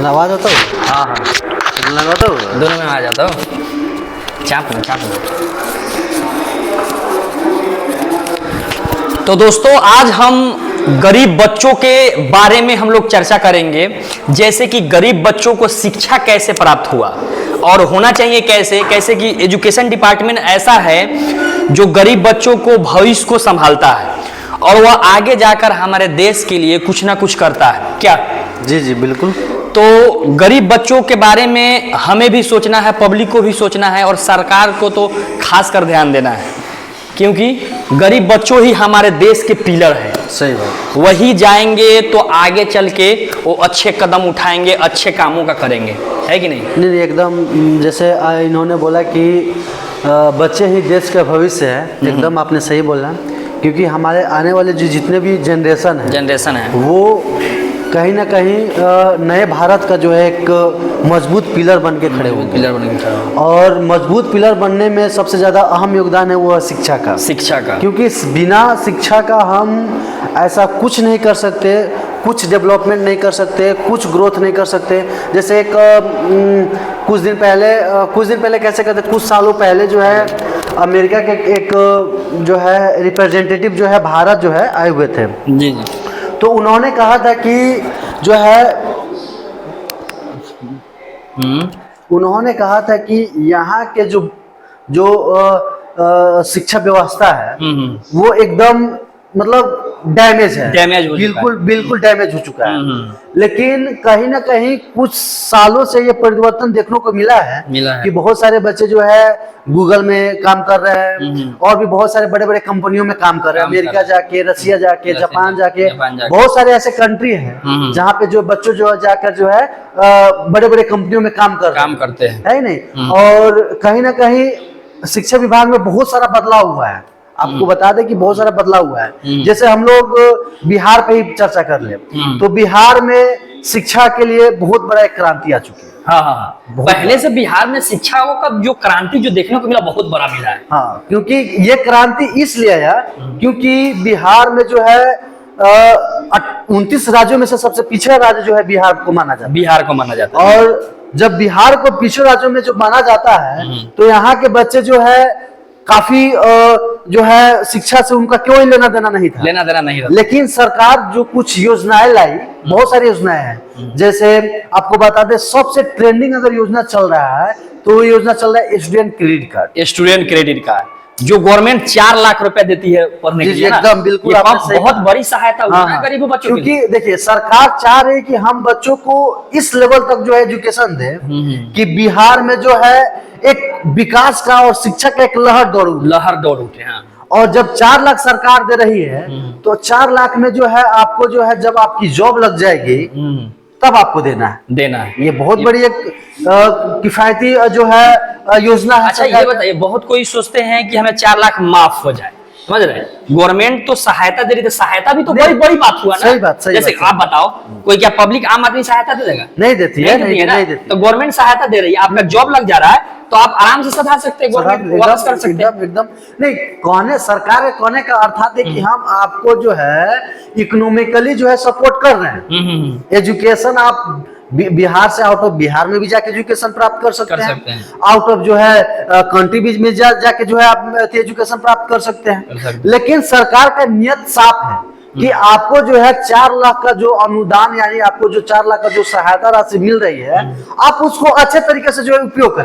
नवा जाता हूँ। हाँ हाँ लगाता हूँ। दोनों में आ जाता हूँ। चाप लो। तो दोस्तों आज हम गरीब बच्चों के बारे में हम लोग चर्चा करेंगे, जैसे कि गरीब बच्चों को शिक्षा कैसे प्राप्त हुआ और होना चाहिए कैसे कैसे कि एजुकेशन डिपार्टमेंट ऐसा है जो गरीब बच्चों को भविष्य को संभालता है और वह आगे जाकर हमारे देश के लिए कुछ ना कुछ करता है। क्या? जी जी बिल्कुल। तो गरीब बच्चों के बारे में हमें भी सोचना है, पब्लिक को भी सोचना है और सरकार को तो खास कर ध्यान देना है, क्योंकि गरीब बच्चों ही हमारे देश के पिलर हैं। सही बात। वही जाएंगे तो आगे चल के वो अच्छे कदम उठाएंगे, अच्छे कामों का करेंगे, है कि नहीं? नहीं एकदम, जैसे इन्होंने बोला कि बच्चे ही देश का भविष्य है, एकदम आपने सही बोला। क्योंकि हमारे आने वाले जो जितने भी जनरेशन है वो कहीं ना कहीं नए भारत का जो है एक मजबूत पिलर बन के खड़े होंगे। और मजबूत पिलर बनने में सबसे ज़्यादा अहम योगदान है वो शिक्षा का। क्योंकि बिना शिक्षा का हम ऐसा कुछ नहीं कर सकते, कुछ डेवलपमेंट नहीं कर सकते, कुछ ग्रोथ नहीं कर सकते। जैसे एक कुछ दिन पहले कैसे कहते, कुछ सालों पहले जो है अमेरिका के एक जो है रिप्रेजेंटेटिव जो है भारत जो है आए हुए थे। जी जी। तो उन्होंने कहा था कि जो है उन्होंने कहा था कि यहाँ के जो शिक्षा व्यवस्था है वो एकदम मतलब डैमेज बिल्कुल डैमेज हो चुका है। लेकिन कहीं ना कहीं कुछ सालों से ये परिवर्तन देखने को मिला है कि बहुत सारे बच्चे जो है गूगल में काम कर रहे हैं और भी बहुत सारे बड़े बड़े कंपनियों में काम कर रहे हैं। अमेरिका जाके, रसिया जाके, जापान जाके बहुत सारे ऐसे कंट्री हैं जहाँ पे जो बच्चों जो जाकर जो है बड़े बड़े कंपनियों में काम करते हैं, है नहीं? और कहीं ना कहीं शिक्षा विभाग में बहुत सारा बदलाव हुआ है। आपको बता दें कि बहुत सारा बदलाव हुआ है। जैसे हम लोग बिहार पे ही चर्चा कर ले तो बिहार में शिक्षा के लिए बहुत बड़ा एक क्रांति आ चुकी है। हाँ। पहले से बिहार में शिक्षा का जो क्रांति जो देखने को मिला बहुत बड़ा मिला है। हाँ, क्योंकि ये क्रांति इसलिए आया क्योंकि बिहार में जो है 29 राज्यों में से सबसे पिछड़ा राज्य जो है बिहार को माना जाता है। और जब बिहार को पिछड़े राज्यों में जो माना जाता है तो यहाँ के बच्चे जो है काफी जो है शिक्षा से उनका क्यों लेना देना नहीं था। लेकिन सरकार जो कुछ योजनाएं लाई, बहुत सारी योजनाएं हैं। जैसे आपको बता दें सबसे ट्रेंडिंग अगर योजना चल रहा है तो वो योजना चल रहा है स्टूडेंट क्रेडिट कार्ड जो गवर्नमेंट 4 लाख रुपए देती है पढ़ने के लिए। एकदम बिल्कुल बहुत बड़ी सहायता हुई है गरीब बच्चों के लिए। क्योंकि देखिए सरकार चाह रही है कि हम बच्चों को इस लेवल तक जो है एजुकेशन दे कि बिहार में जो है एक विकास का और शिक्षा का एक लहर दौड़ उठे। और जब 4 लाख सरकार दे रही है तो 4 लाख में जो है आपको जो है जब आपकी जॉब लग जाएगी तब आपको देना है। ये बहुत बड़ी एक किफायती जो है योजना है। अच्छा ये बताइए, बहुत कोई सोचते हैं कि हमें 4 लाख माफ हो जाए, समझ रहे हैं? गवर्नमेंट तो सहायता दे रही है, सहायता भी तो बड़ी बड़ी बात हुआ ना। सही बात। जैसे आप बताओ, कोई क्या पब्लिक आम आदमी सहायता दे देगा? नहीं देती है। तो गवर्नमेंट सहायता दे रही है, आपका जॉब लग जा रहा है तो आप आराम से सुधार सकते हैं, गवर्नमेंट वापस कर सकते हैं। एकदम नहीं कहने, सरकार कहने का अर्थात है कि हम आपको जो है इकोनॉमिकली जो है सपोर्ट कर रहे हैं। एजुकेशन आप बिहार से आउट ऑफ बिहार में भी जाके एजुकेशन प्राप्त कर सकते हैं। आउट ऑफ जो है कंट्री बीच में जाके जो है आप एजुकेशन प्राप्त कर सकते हैं। लेकिन सरकार का नियत साफ है कि आपको जो है 4 लाख का जो अनुदान यानी आपको जो 4 लाख का जो सहायता राशि मिल रही है आप उसको अच्छे तरीके से जो है उपयोग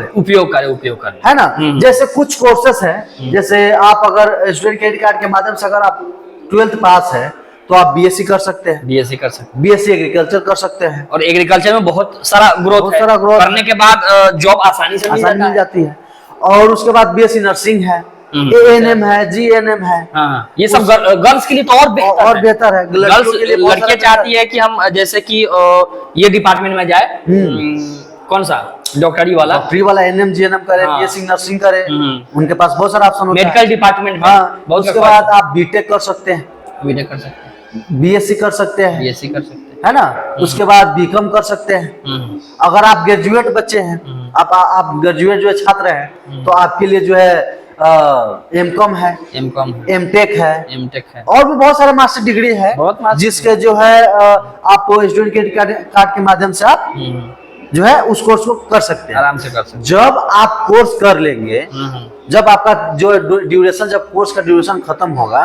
करें, है ना? जैसे कुछ कोर्सेस है, जैसे आप अगर स्टूडेंट क्रेडिट कार्ड के माध्यम से अगर आप 12th पास है तो आप बीएससी कर सकते हैं। बीएससी एग्रीकल्चर कर सकते हैं। और एग्रीकल्चर में बहुत सारा ग्रोथ करने के बाद जॉब आसानी से मिल जाती है। और उसके बाद बीएससी नर्सिंग है, एएनएम है, जीएनएम है। ये सब गर्ल्स के लिए तो और बेहतर है। लड़कियां चाहती है कि हम जैसे कि ये डिपार्टमेंट में जाए, कौन सा डॉक्टरी वाला एनएम जीएनएम करे, बीएससी नर्सिंग करे, उनके पास बहुत सारा ऑप्शन होता है। मेडिकल डिपार्टमेंट में उसके बाद आप बीटेक कर सकते हैं, बीएससी कर सकते हैं, है ना? उसके बाद बीकॉम कर सकते हैं। अगर आप ग्रेजुएट बच्चे हैं, आप ग्रेजुएट जो है छात्र हैं तो आपके लिए जो है एमकॉम है, एमकॉम, एमटेक है, एमटेक है, और भी बहुत सारे मास्टर डिग्री है, बहुत मास्टर जिसके जो है आप स्टूडेंट क्रेडिट कार्ड के माध्यम से आप जो है उस कोर्स को कर सकते हैं, आराम से कर सकते हैं। जब आप कोर्स कर लेंगे, जब आपका जो ड्यूरेशन, जब कोर्स का ड्यूरेशन खत्म होगा,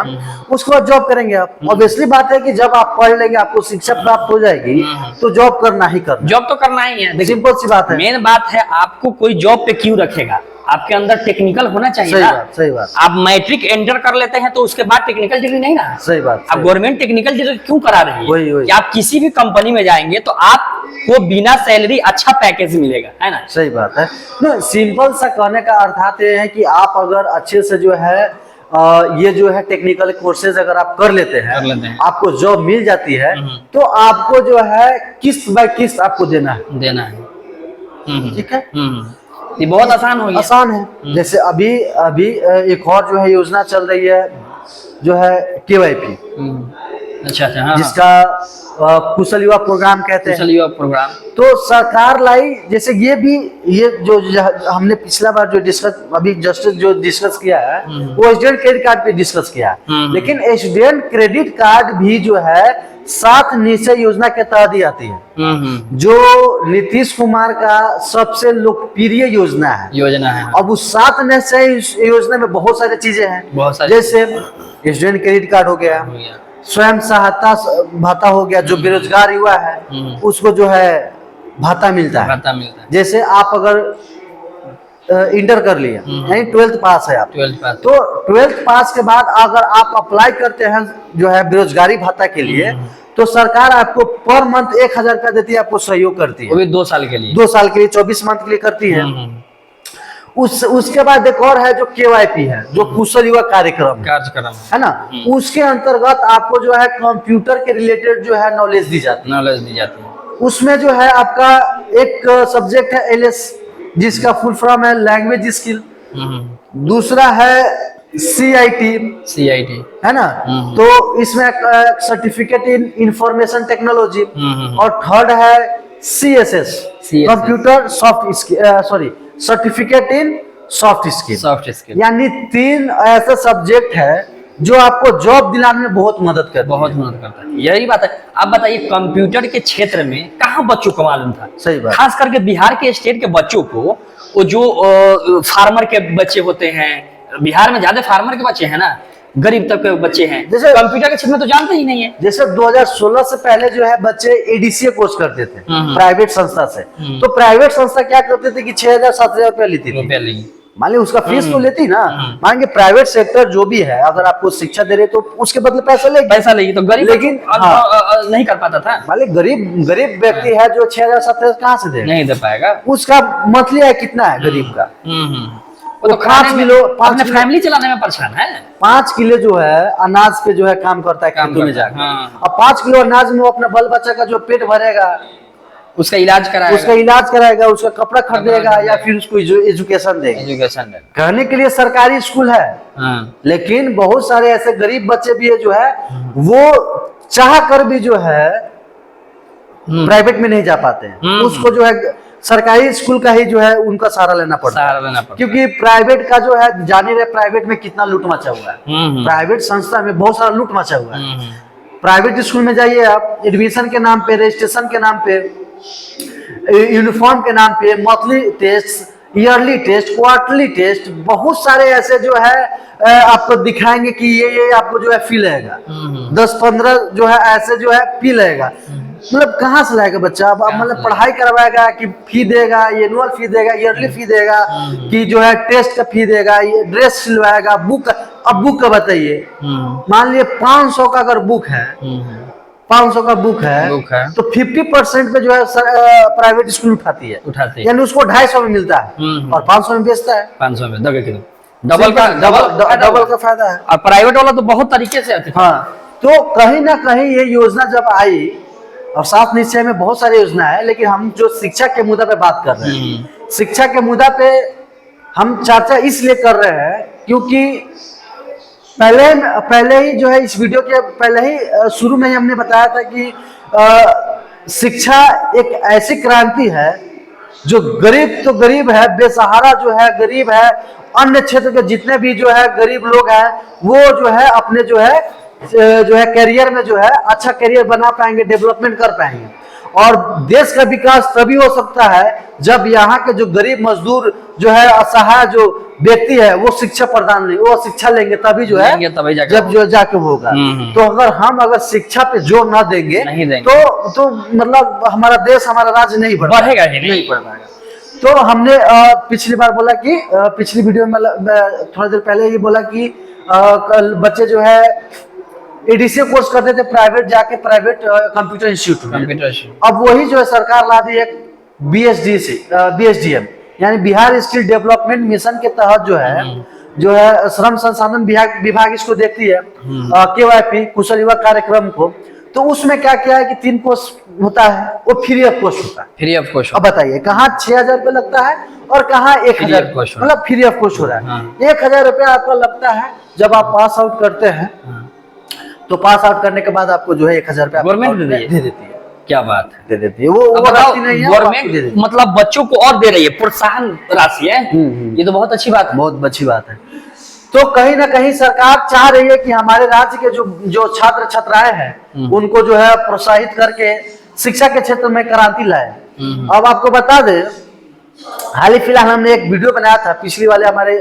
उसके बाद जॉब करेंगे आप। ऑब्वियसली बात है कि जब आप पढ़ लेंगे, आपको शिक्षा प्राप्त हो जाएगी, तो जॉब करना ही करना, जॉब तो करना ही है। सिंपल सी बात है। मेन बात है, आपको कोई जॉब पे क्यों रखेगा, आपके अंदर टेक्निकल होना चाहिए। सही ना? बात, सही बात। आप मैट्रिक एंटर कर लेते हैं तो उसके बाद टेक्निकल डिग्री नहीं रहा। सही बात। आप गवर्नमेंट टेक्निकल डिग्री क्यों करा रही है? वही। कि आप किसी भी कंपनी में जाएंगे तो आपको बिना सैलरी अच्छा पैकेज मिलेगा, है ना? सही बात है। ना, सिंपल सा कहने का अर्थात ये है कि आप अगर अच्छे से जो है ये जो है टेक्निकल कोर्सेज अगर आप कर लेते हैं, आपको जॉब मिल जाती है, तो आपको जो है किस्त बाय किस्त आपको देना है। ठीक है, ये बहुत आसान हो गया। आसान है। जैसे अभी एक और जो है योजना चल रही है, जो है KYP, अच्छा, हाँ, जिसका कुशल युवा प्रोग्राम कहते हैं। कुशल युवा प्रोग्राम तो सरकार लाई, जैसे ये जो हमने पिछला बार जो डिस्कस किया है, वो स्टूडेंट क्रेडिट कार्ड पे डिस्कस किया है, लेकिन स्टूडेंट क्रेडिट कार्ड भी जो है 7 निश्चय योजना के तहत ही आती है, जो नीतीश कुमार का सबसे लोकप्रिय योजना है। अब उस 7 निश्चय योजना में बहुत सारी चीजें हैं, जैसे स्टूडेंट क्रेडिट कार्ड हो गया, स्वयं सहायता भाता हो गया, जो बेरोजगार युवा है उसको जो है भाता मिलता है। जैसे आप अगर इंटर कर लिया, यानी 12th पास है आप, तो 12th पास के बाद अगर आप अप्लाई करते हैं जो है बेरोजगारी भाता के लिए, तो सरकार आपको पर मंथ 1000 रुपया देती है, आपको सहयोग करती है। वो भी 2 साल के लिए, 24 मंथ के लिए करती है। उसके बाद एक और है जो KYP है, जो कुशल युवा कार्यक्रम है ना, उसके अंतर्गत आपको जो है कंप्यूटर के रिलेटेड जो है नॉलेज दी जाती है। उसमें जो है आपका एक सब्जेक्ट है LS, जिसका फुल फॉर्म है लैंग्वेज स्किल। दूसरा है CIT है ना, तो इसमें सर्टिफिकेट इन इंफॉर्मेशन टेक्नोलॉजी। और थर्ड है CSS, computer soft skill, certificate in soft skill. यानी 3 ऐसे सब्जेक्ट है जो आपको जॉब दिलाने में बहुत मदद करता है। यही बात है। आप बताइए, कंप्यूटर के क्षेत्र में कहाँ बच्चों को मालूम था? सही बात। खास करके बिहार के स्टेट के बच्चों को, वो जो फार्मर के बच्चे होते हैं, बिहार में ज्यादा फार्मर के बच्चे हैं ना, गरीब तबके के बच्चे हैं, जैसे कंप्यूटर के क्षेत्र में तो जानते ही नहीं है। जैसे 2016 से पहले जो है बच्चे ADCA कोर्स करते थे प्राइवेट संस्था से, तो प्राइवेट संस्था क्या करते थे कि 6000-7000 रुपया लेती थी। मान ली उसका फीस तो लेती ना, मान के प्राइवेट सेक्टर जो भी है अगर आपको शिक्षा दे रहे तो उसके बदले पैसा लेगी, तो गरीब लेकिन नहीं कर पाता था। मान ली गरीब व्यक्ति है जो 6000-7000 कहाँ से देगा, नहीं दे पाएगा। उसका मंथली आय कितना है गरीब का? तो 5 किलो अपने फैमिली चलाने में परेशान है। 5 किलो जो है अनाज पे जो है काम करता है खेतों में जाकर। अब 5 किलो अनाज में वो अपना बाल बच्चा का जो पेट भरेगा, उसका इलाज कराएगा, उसका कपड़ा खरीदेगा, या फिर उसको एजुकेशन देगा। कहने के लिए सरकारी स्कूल है, लेकिन बहुत सारे ऐसे गरीब बच्चे भी है जो है वो चाह कर भी जो है प्राइवेट में नहीं जा पाते हैं। उसको जो है सरकारी स्कूल का ही जो है उनका सहारा लेना पड़ता है, क्योंकि प्राइवेट का जो है जाने रहे प्राइवेट में कितना लूट मचा हुआ है। प्राइवेट संस्था में बहुत सारा लूट मचा हुआ है। प्राइवेट स्कूल में जाइए आप, एडमिशन के नाम पे, रजिस्ट्रेशन के नाम पे, यूनिफॉर्म के नाम पे, monthly test, yearly test, quarterly test, बहुत सारे ऐसे जो है आपको दिखाएंगे कि ये आपको जो है फी लगेगा, 10-15 जो है ऐसे जो है फी लगेगा। मतलब कहाँ से लाएगा बच्चा? अब मतलब पढ़ाई करवाएगा कि फी देगा, एनुअल फी देगा, ईयरली फी देगा, कि जो है टेस्ट का फी देगा, ये ड्रेस सिलवाएगा, बुक। अब बुक का बताइए, मान लीजिए 500 का अगर बुक है, 500 का बुक है तो 50% पे जो है प्राइवेट स्कूल उठाती है, यानी उसको 250 में मिलता है और 500 में बेचता है। 500 में डबल का फायदा है। और प्राइवेट वाला तो बहुत तरीके से आते हैं। हाँ, तो कहीं ना कहीं ये योजना जब आई, और 7 निश्चय में बहुत सारी योजना है, लेकिन हम जो शिक्षा के मुद्दा पे बात कर रहे हैं, शिक्षा के मुद्दा पे हम चर्चा इसलिए कर रहे हैं क्योंकि पहले ही जो है इस वीडियो के पहले ही शुरू में ही हमने बताया था कि शिक्षा एक ऐसी क्रांति है जो गरीब तो गरीब है, बेसहारा जो है गरीब है, अन्य क्षेत्र के जितने भी जो है गरीब लोग हैं वो जो है अपने जो है करियर में जो है अच्छा करियर बना पाएंगे, डेवलपमेंट कर पाएंगे। और देश का विकास तभी हो सकता है जब यहाँ के जो गरीब मजदूर जो है, असहाय जो व्यक्ति है, वो शिक्षा प्रदान नहीं, वो शिक्षा लेंगे तभी जो है जब जो जाके होगा। तो अगर शिक्षा पे जोर ना देंगे तो मतलब हमारा देश, हमारा राज्य नहीं बढ़ेगा, नहीं बढ़ पाएगा। तो हमने पिछली बार बोला कि पिछली वीडियो में थोड़ी देर पहले ये बोला कि कल बच्चे जो है एडीसी कोर्स करते थे प्राइवेट, जाके प्राइवेट कंप्यूटर इंस्टीट्यूट में। अब वही जो है सरकार ला दी एक BSDM यानी बिहार स्किल डेवलपमेंट मिशन के तहत जो है श्रम संसाधन विभाग इसको देखती है, KYP कुशल युवा कार्यक्रम को। तो उसमें क्या क्या है कि 3 कोर्स होता है, वो फ्री ऑफ कॉस्ट होता है। Free of cost. अब बताइए कहाँ 6,000 रुपये लगता है और कहाँ 1,000, मतलब फ्री ऑफ कॉस्ट हो रहा है। 1,000 रुपया आपका लगता है जब आप पास आउट करते हैं। तो पास आउट करने के बाद आपको जो है 1,000 रुपया गवर्नमेंट दे देती है। क्या बात है, दे देती है वो गवर्नमेंट, मतलब बच्चों को और दे रही है, प्रोत्साहन राशि है। ये तो बहुत अच्छी बात है, बहुत अच्छी बात है। तो कहीं ना कहीं सरकार चाह रही है कि हमारे राज्य के जो छात्र छात्राएं हैं उनको जो है प्रोत्साहित करके शिक्षा के क्षेत्र में क्रांति लाए। अब आपको बता दें, हाल ही फिलहाल हमने एक वीडियो बनाया था, पिछली वाले हमारे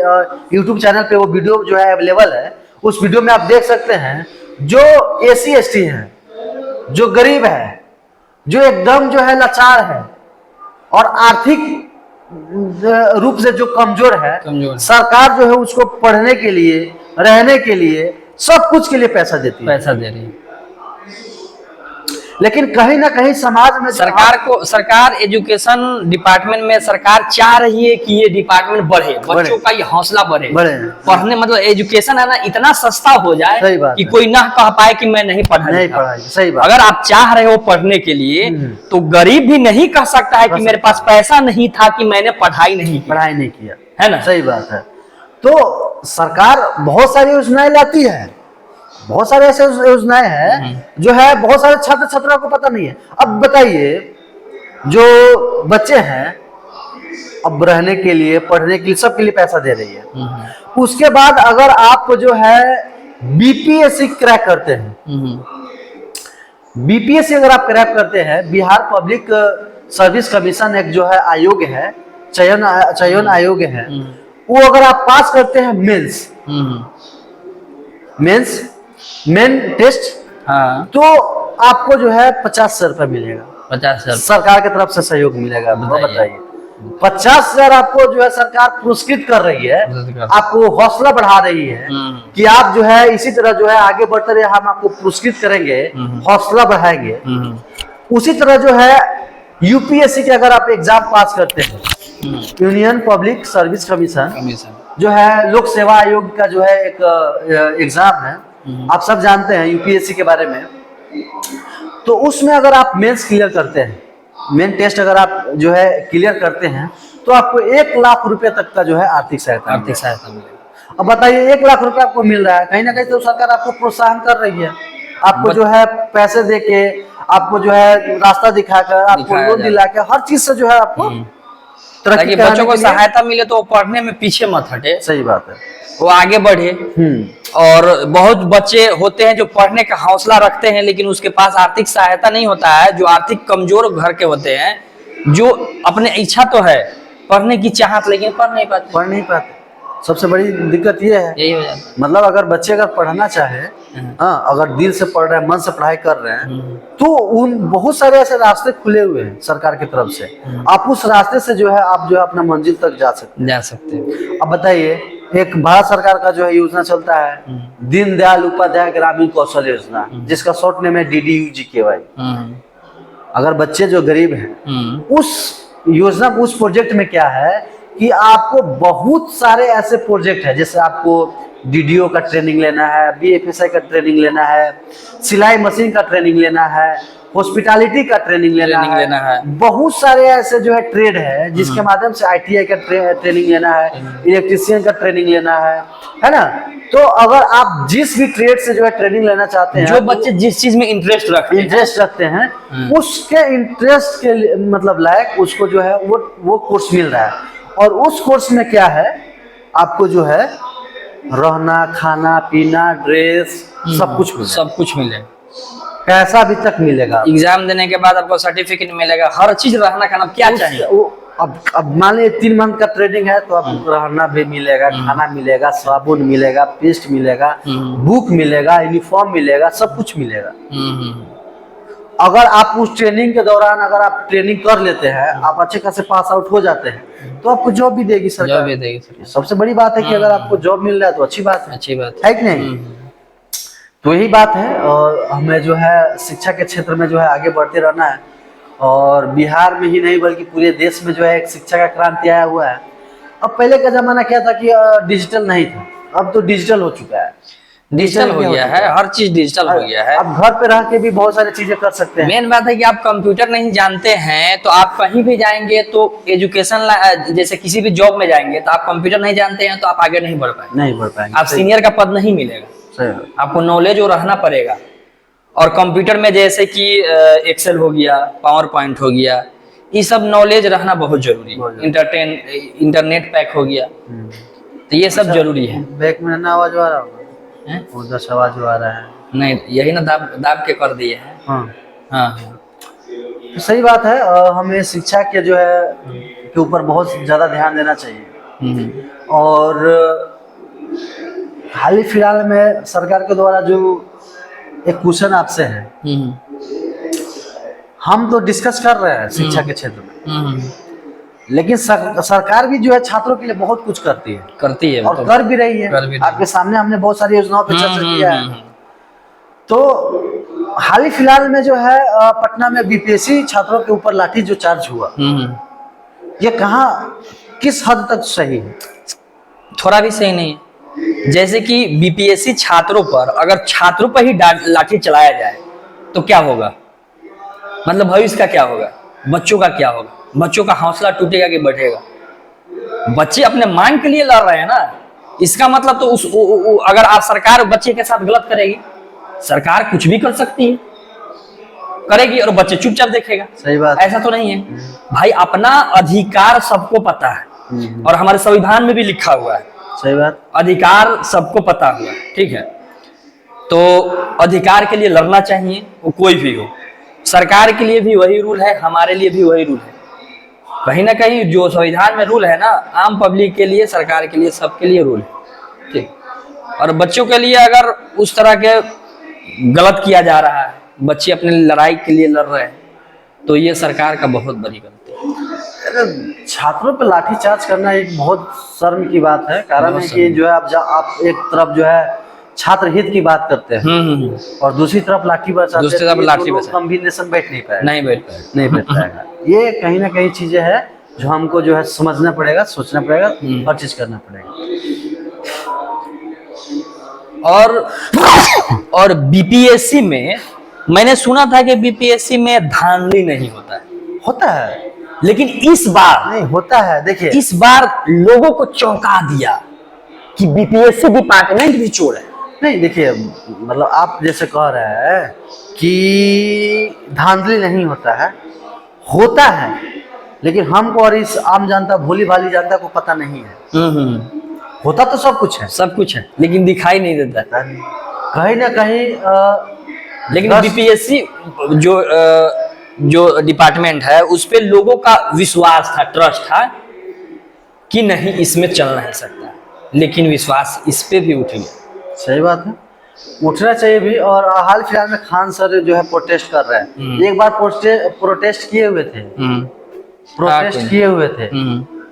YouTube चैनल पे वो वीडियो जो है अवेलेबल है। उस वीडियो में आप देख सकते हैं जो SC ST हैं, जो गरीब है, जो एकदम जो है लाचार है और आर्थिक रूप से जो कमजोर है, सरकार जो है उसको पढ़ने के लिए, रहने के लिए, सब कुछ के लिए पैसा देती है, पैसा दे रही है। लेकिन कहीं ना कहीं समाज में सरकार एजुकेशन डिपार्टमेंट में सरकार चाह रही है कि ये डिपार्टमेंट बढ़े, बच्चों का ये हौसला बढ़े पढ़ने, मतलब एजुकेशन है ना इतना सस्ता हो जाए कि कोई ना कह पाए कि मैं नहीं पढ़ा। सही बात। अगर आप चाह रहे हो पढ़ने के लिए तो गरीब भी नहीं कह सकता है कि मेरे पास पैसा नहीं था कि मैंने पढ़ाई नहीं किया, है ना। सही बात है। तो सरकार बहुत सारी योजनाएं लाती है, बहुत सारे ऐसे योजनाएं हैं जो है बहुत सारे छात्र छात्राओं को पता नहीं है। अब बताइए जो बच्चे हैं, अब रहने के लिए, पढ़ने के लिए, सबके लिए पैसा दे रही है। उसके बाद अगर आप जो है BPSC क्रैक करते हैं, BPSC अगर आप क्रैक करते हैं, बिहार पब्लिक सर्विस कमीशन एक जो है आयोग है, चयन आयोग है, वो अगर आप पास करते हैं मेन टेस्ट, तो आपको जो है 50,000 रुपया मिलेगा। 50,000 सरकार की तरफ से सहयोग मिलेगा। बताइए 50,000 आपको जो है सरकार पुरस्कृत कर रही है, आपको हौसला बढ़ा रही है कि आप जो है इसी तरह जो है आगे बढ़ते रहे, हम आपको पुरस्कृत करेंगे, हौसला बढ़ाएंगे। उसी तरह जो है UPSC के अगर आप एग्जाम पास करते हैं, यूनियन पब्लिक सर्विस कमीशन जो है लोक सेवा आयोग का जो है एक एग्जाम है, आप सब जानते हैं UPSC के बारे में। तो उसमें अगर आप मेंस क्लियर करते हैं, मेन टेस्ट अगर आप जो है क्लियर करते हैं, तो आपको 1 लाख रुपए तक का जो है आर्थिक सहायता मिलेगा। अब बताइए 1 लाख रुपए आपको मिल रहा है, कहीं ना कहीं तो सरकार आपको प्रोत्साहन कर रही है, आपको जो है पैसे दे के, आपको जो है रास्ता दिखाकर, आपको लोन दिला के, हर चीज से जो है आपको ताकि बच्चों को सहायता मिले तो पढ़ने में पीछे मत हटे। सही बात है, वो आगे बढ़े। और बहुत बच्चे होते हैं जो पढ़ने का हौसला रखते हैं लेकिन उसके पास आर्थिक सहायता नहीं होता है, जो आर्थिक कमजोर घर के होते हैं, जो अपने इच्छा तो है पढ़ने की चाहत लेकिन पढ़ नहीं पाते। सबसे बड़ी दिक्कत ये है, यही हो जाता है। मतलब अगर बच्चे अगर पढ़ना चाहे, हाँ, अगर दिल से पढ़ रहे हैं, मन से पढ़ाई कर रहे हैं, तो उन बहुत सारे ऐसे रास्ते खुले हुए हैं सरकार की तरफ से, आप उस रास्ते से जो है आप जो है अपना मंजिल तक जा सकते हैं। अब बताइए एक भारत सरकार का जो है योजना चलता है दीनदयाल उपाध्याय ग्रामीण कौशल योजना, जिसका शॉर्ट नेम है DDU-GKY। अगर बच्चे जो गरीब हैं, उस योजना को, उस प्रोजेक्ट में क्या है कि आपको बहुत सारे ऐसे प्रोजेक्ट है, जैसे आपको DDO का ट्रेनिंग लेना है, BFSI का ट्रेनिंग लेना है, सिलाई मशीन का ट्रेनिंग लेना है, हॉस्पिटैलिटी का ट्रेनिंग लेना है, बहुत सारे ऐसे जो है ट्रेड है जिसके माध्यम से ITI का ट्रेनिंग लेना है, इलेक्ट्रीशियन का ट्रेनिंग लेना है ना। तो अगर आप जिस भी ट्रेड से जो है ट्रेनिंग लेना चाहते हैं, जो बच्चे जिस चीज में इंटरेस्ट रखते हैं, उसके इंटरेस्ट के मतलब लायक उसको जो है वो कोर्स मिल रहा है। और उस कोर्स में क्या है आपको जो है रहना, खाना, पीना, ड्रेस सब कुछ मिलेगा। सब कुछ मिलेगा, पैसा भी तक मिलेगा। एग्जाम देने के बाद आपको सर्टिफिकेट मिलेगा, हर चीज, रहना खाना क्या चाहिए। अब मान लीजिए 3 मंथ का ट्रेनिंग है तो आपको रहना भी मिलेगा, खाना मिलेगा, साबुन मिलेगा, पेस्ट मिलेगा, बुक मिलेगा, यूनिफॉर्म मिलेगा, सब कुछ मिलेगा। अगर आप उस ट्रेनिंग के दौरान अगर आप ट्रेनिंग कर लेते हैं, आप अच्छे खासे पास आउट हो जाते हैं, तो आपको जॉब भी देगी सरकार। जॉब भी देगी सरकार। सबसे बड़ी बात है कि अगर आपको जॉब मिल रहा है तो अच्छी बात है। अच्छी बात है कि नहीं? तो यही बात है, और हमें जो है शिक्षा के क्षेत्र में जो है आगे बढ़ते रहना है। और बिहार में ही नहीं बल्कि पूरे देश में जो है एक शिक्षा का क्रांति आया हुआ है। अब पहले का जमाना क्या था कि डिजिटल नहीं था, अब तो डिजिटल हो चुका है। डिजिटल हो गया है, हर चीज डिजिटल हो गया है। आप घर पे रह के भी बहुत सारी चीजें कर सकते हैं। मेन बात है कि आप कंप्यूटर नहीं जानते हैं तो आप कहीं भी जाएंगे तो एजुकेशन, जैसे किसी भी जॉब में जाएंगे तो आप कंप्यूटर नहीं जानते हैं तो आप आगे नहीं बढ़ पाएंगे। नहीं बढ़ पाएंगे, आप सीनियर का पद नहीं मिलेगा। आपको नॉलेज वो रहना पड़ेगा। और कंप्यूटर में जैसे कि एक्सेल हो गया, पावर पॉइंट हो गया, ये सब नॉलेज रहना बहुत जरूरी है। इंटरनेट पैक हो गया, तो ये सब जरूरी है। बैक में ना आवाज आ रहा होगा, उधर से आवाज आ रहा है। नहीं, यही ना दाब दाब के कर दिए हैं। हाँ हाँ, तो सही बात है। हमें शिक्षा के जो है के ऊपर बहुत ज्यादा ध्यान देना चाहिए। और हाल ही फिलहाल में सरकार के द्वारा जो एक क्वेश्चन आपसे है, हम तो डिस्कस कर रहे हैं शिक्षा के क्षेत्र में, लेकिन सरकार भी जो है छात्रों के लिए बहुत कुछ करती है और कर भी रही है। आपके सामने हमने बहुत सारी योजनाओं पर चर्चा किया है। तो हाल ही फिलहाल में जो है पटना में बीपीएससी छात्रों के ऊपर लाठी जो चार्ज हुआ, ये कहाँ किस हद तक सही है? थोड़ा भी सही नहीं है। जैसे कि बीपीएससी छात्रों पर, अगर छात्रों पर ही लाठी चलाया जाए तो क्या होगा, मतलब भविष्य का क्या होगा, बच्चों का क्या होगा? बच्चों का हौसला टूटेगा कि बढ़ेगा? बच्चे अपने मांग के लिए लड़ रहे हैं ना, इसका मतलब तो अगर आप सरकार बच्चे के साथ गलत करेगी, सरकार कुछ भी कर सकती है, करेगी और बच्चे चुपचाप देखेगा। सही बात, ऐसा तो नहीं है भाई। अपना अधिकार सबको पता है और हमारे संविधान में भी लिखा हुआ है। सही बात, अधिकार सबको पता हुआ, ठीक है। तो अधिकार के लिए लड़ना चाहिए, वो कोई भी हो। सरकार के लिए भी वही रूल है, हमारे लिए भी वही रूल है। कहीं ना कहीं जो संविधान में रूल है ना, आम पब्लिक के लिए, सरकार के लिए, सबके लिए रूल है, ठीक। और बच्चों के लिए अगर उस तरह के गलत किया जा रहा है, बच्चे अपने लड़ाई के लिए लड़ रहे हैं, तो ये सरकार का बहुत बड़ी गलती है। छात्रों पर लाठीचार्ज करना एक बहुत शर्म की बात है। कारण है कि जो है आप एक तरफ जो है छात्र हित की बात करते हैं और दूसरी तरफ लाठी बरसाते हैं, कॉम्बिनेशन बैठ नहीं पाएगा, नहीं बैठ पाएगा। ये कहीं ना कहीं चीजें हैं जो हमको जो है समझना पड़ेगा, सोचना पड़ेगा, हर चीज करना पड़ेगा। और बीपीएससी में मैंने सुना था कि बीपीएससी में धांधली नहीं होता है। होता है, लेकिन इस बार नहीं होता है। देखिए, इस बार लोगों को चौंका दिया कि बीपीएससी डिपार्टमेंट भी चोर है। नहीं देखिए, मतलब आप जैसे कह रहे हैं कि धांधली नहीं होता है, होता है, लेकिन हमको और इस आम जनता, भोली भाली जनता को पता नहीं है। होता तो सब कुछ है, सब कुछ है, लेकिन दिखाई नहीं देता कहीं ना कहीं। लेकिन बीपीएससी जो डिपार्टमेंट है उस पे लोगों का विश्वास था, ट्रस्ट था कि नहीं इसमें चल नहीं सकता, लेकिन विश्वास इस पे भी उठ गया। सही बात है, उठना चाहिए भी। और हाल फिलहाल में खान सर जो है प्रोटेस्ट कर रहे हैं। एक बार प्रोटेस्ट किए हुए थे,